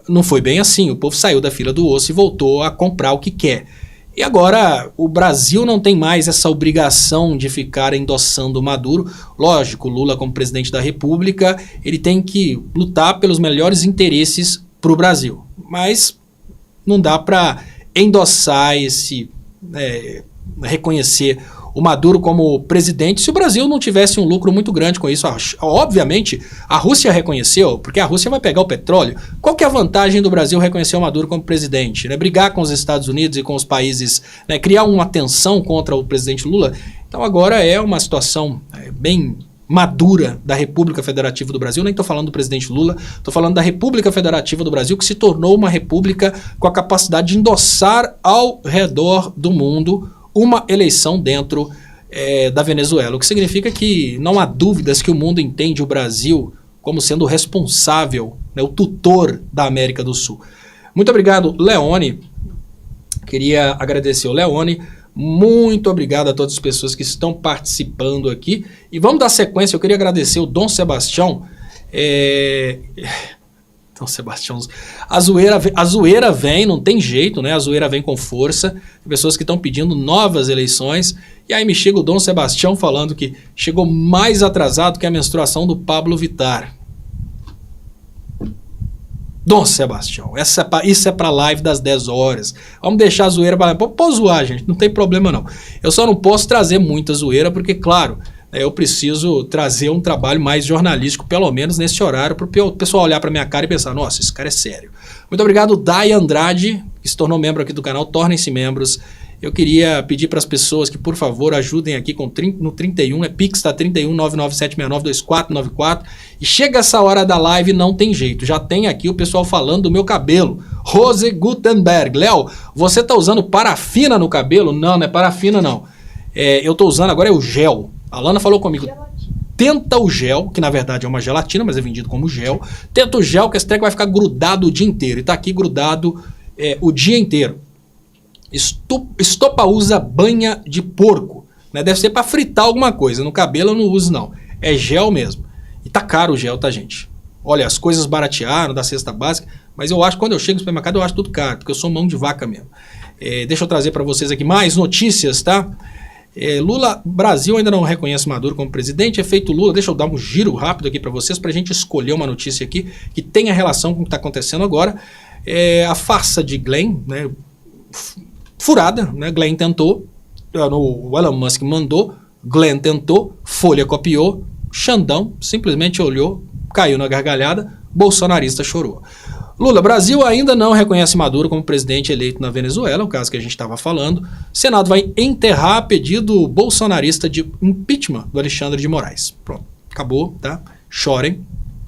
não foi bem assim. O povo saiu da fila do osso e voltou a comprar o que quer. E agora o Brasil não tem mais essa obrigação de ficar endossando o Maduro. Lógico, o Lula como presidente da República, ele tem que lutar pelos melhores interesses para o Brasil. Mas não dá para endossar reconhecer o Maduro como presidente se o Brasil não tivesse um lucro muito grande com isso. Obviamente, a Rússia reconheceu, porque a Rússia vai pegar o petróleo. Qual que é a vantagem do Brasil reconhecer o Maduro como presidente? Né? Brigar com os Estados Unidos e com os países, né? Criar uma tensão contra o presidente Lula. Então agora é uma situação bem madura da República Federativa do Brasil, nem estou falando do presidente Lula, estou falando da República Federativa do Brasil, que se tornou uma república com a capacidade de endossar ao redor do mundo uma eleição dentro da Venezuela, o que significa que não há dúvidas que o mundo entende o Brasil como sendo o responsável, né, o tutor da América do Sul. Muito obrigado, Leone. Queria agradecer o Leone. Muito obrigado a todas as pessoas que estão participando aqui. E vamos dar sequência. Eu queria agradecer o Dom Sebastião. Dom Sebastião. A zoeira vem, não tem jeito, né? A zoeira vem com força. Tem pessoas que estão pedindo novas eleições. E aí me chega o Dom Sebastião falando que chegou mais atrasado que a menstruação do Pablo Vittar. Dom Sebastião, isso é pra live das 10 horas. Vamos deixar a zoeira pra lá. Pode zoar, gente, não tem problema não. Eu só não posso trazer muita zoeira, porque, claro, eu preciso trazer um trabalho mais jornalístico, pelo menos nesse horário, para o pessoal olhar pra minha cara e pensar, nossa, esse cara é sério. Muito obrigado, Dai Andrade, que se tornou membro aqui do canal. Tornem-se membros. Eu queria pedir para as pessoas que, por favor, ajudem aqui no 31, Pix tá 31 99769 2494. E chega essa hora da live, não tem jeito. Já tem aqui o pessoal falando do meu cabelo. Rose Gutenberg. Léo, você tá usando parafina no cabelo? Não, não é parafina não. Eu tô usando agora o gel. A Lana falou comigo. Tenta o gel, que na verdade é uma gelatina, mas é vendido como gel. Tenta o gel, que esse treco vai ficar grudado o dia inteiro. E tá aqui grudado o dia inteiro. Estopa usa banha de porco, né? Deve ser para fritar alguma coisa. No cabelo eu não uso não, é gel mesmo. E tá caro o gel, tá, gente? Olha, as coisas baratearam da cesta básica, mas eu acho que quando eu chego no supermercado eu acho tudo caro, porque eu sou mão de vaca mesmo. Deixa eu trazer para vocês aqui mais notícias, tá? Lula, Brasil ainda não reconhece Maduro como presidente, efeito Lula. Deixa eu dar um giro rápido aqui para vocês, pra gente escolher uma notícia aqui que tenha relação com o que tá acontecendo agora. A farsa de Glenn, né? Furada, né? Glenn tentou, o Elon Musk mandou, Glenn tentou, Folha copiou, Xandão simplesmente olhou, caiu na gargalhada, bolsonarista chorou. Lula, Brasil ainda não reconhece Maduro como presidente eleito na Venezuela, o caso que a gente estava falando. Senado vai enterrar pedido bolsonarista de impeachment do Alexandre de Moraes. Pronto, acabou, tá? Chorem.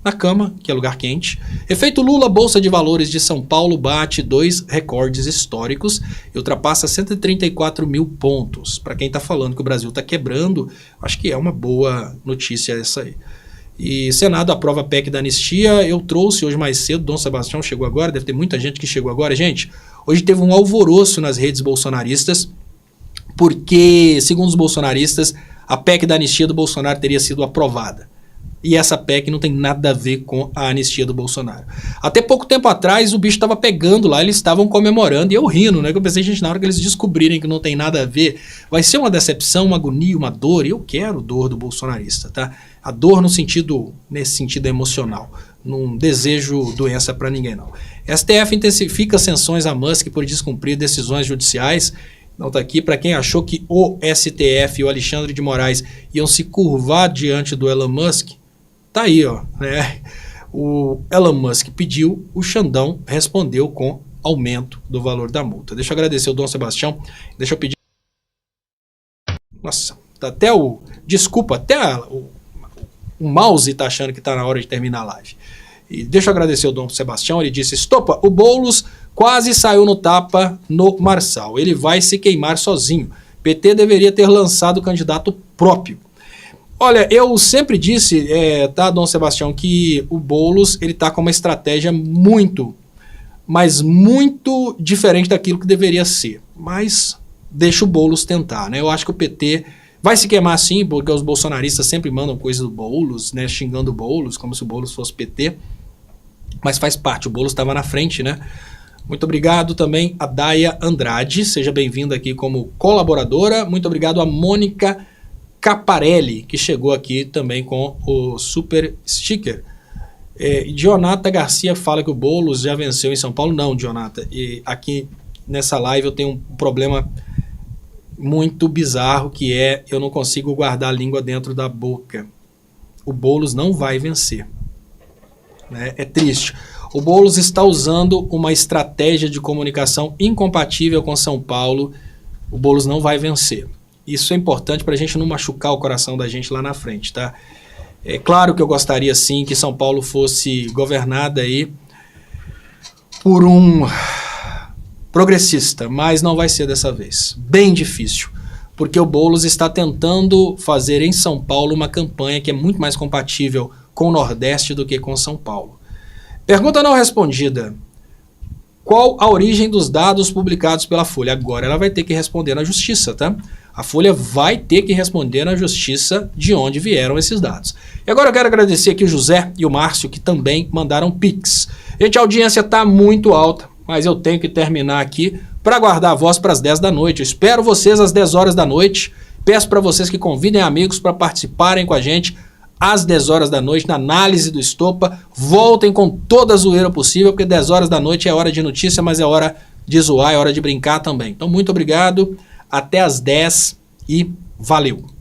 Na cama, que é lugar quente. Efeito Lula, Bolsa de Valores de São Paulo bate 2 recordes históricos e ultrapassa 134 mil pontos. Para quem está falando que o Brasil está quebrando, acho que é uma boa notícia essa aí. E Senado aprova a PEC da anistia. Eu trouxe hoje mais cedo, Dom Sebastião chegou agora, deve ter muita gente que chegou agora. Gente, hoje teve um alvoroço nas redes bolsonaristas, porque, segundo os bolsonaristas, a PEC da anistia do Bolsonaro teria sido aprovada. E essa PEC não tem nada a ver com a anistia do Bolsonaro. Até pouco tempo atrás o bicho estava pegando lá, eles estavam comemorando, e eu rindo, né? Que eu pensei, gente, na hora que eles descobrirem que não tem nada a ver, vai ser uma decepção, uma agonia, uma dor, e eu quero dor do bolsonarista, tá? A dor nesse sentido emocional. Não desejo doença para ninguém, não. STF intensifica sanções a Musk por descumprir decisões judiciais. Não tá aqui, para quem achou que o STF e o Alexandre de Moraes iam se curvar diante do Elon Musk, tá aí, ó, né? O Elon Musk pediu, o Xandão respondeu com aumento do valor da multa. Deixa eu agradecer o Dom Sebastião, deixa eu pedir... Nossa, tá até o... Desculpa, até o mouse tá achando que tá na hora de terminar a live. E deixa eu agradecer o Dom Sebastião, ele disse, estopa, o Boulos quase saiu no tapa no Marçal, ele vai se queimar sozinho. PT deveria ter lançado candidato próprio. Olha, eu sempre disse, tá, Dom Sebastião, que o Boulos, ele tá com uma estratégia muito, mas muito diferente daquilo que deveria ser. Mas deixa o Boulos tentar, né? Eu acho que o PT vai se queimar sim, porque os bolsonaristas sempre mandam coisas do Boulos, né? Xingando o Boulos, como se o Boulos fosse PT. Mas faz parte, o Boulos estava na frente, né? Muito obrigado também a Daya Andrade, seja bem-vinda aqui como colaboradora. Muito obrigado a Mônica Caparelli, que chegou aqui também com o super sticker. Dionata Garcia fala que o Boulos já venceu em São Paulo. Não, Dionata, e aqui nessa live eu tenho um problema muito bizarro, que eu não consigo guardar a língua dentro da boca. O Boulos não vai vencer, né? É triste. O Boulos está usando uma estratégia de comunicação incompatível com São Paulo. O Boulos não vai vencer. Isso é importante para a gente não machucar o coração da gente lá na frente, tá? É claro que eu gostaria sim que São Paulo fosse governada aí por um progressista, mas não vai ser dessa vez. Bem difícil, porque o Boulos está tentando fazer em São Paulo uma campanha que é muito mais compatível com o Nordeste do que com São Paulo. Pergunta não respondida. Qual a origem dos dados publicados pela Folha? Agora ela vai ter que responder na justiça, tá? A Folha vai ter que responder na justiça de onde vieram esses dados. E agora eu quero agradecer aqui o José e o Márcio, que também mandaram Pix. Gente, a audiência está muito alta, mas eu tenho que terminar aqui para guardar a voz para as 10 da noite. Eu espero vocês às 10 horas da noite. Peço para vocês que convidem amigos para participarem com a gente às 10 horas da noite, na análise do Estopa. Voltem com toda a zoeira possível, porque 10 horas da noite é hora de notícia, mas é hora de zoar, é hora de brincar também. Então, muito obrigado, até às 10 e valeu!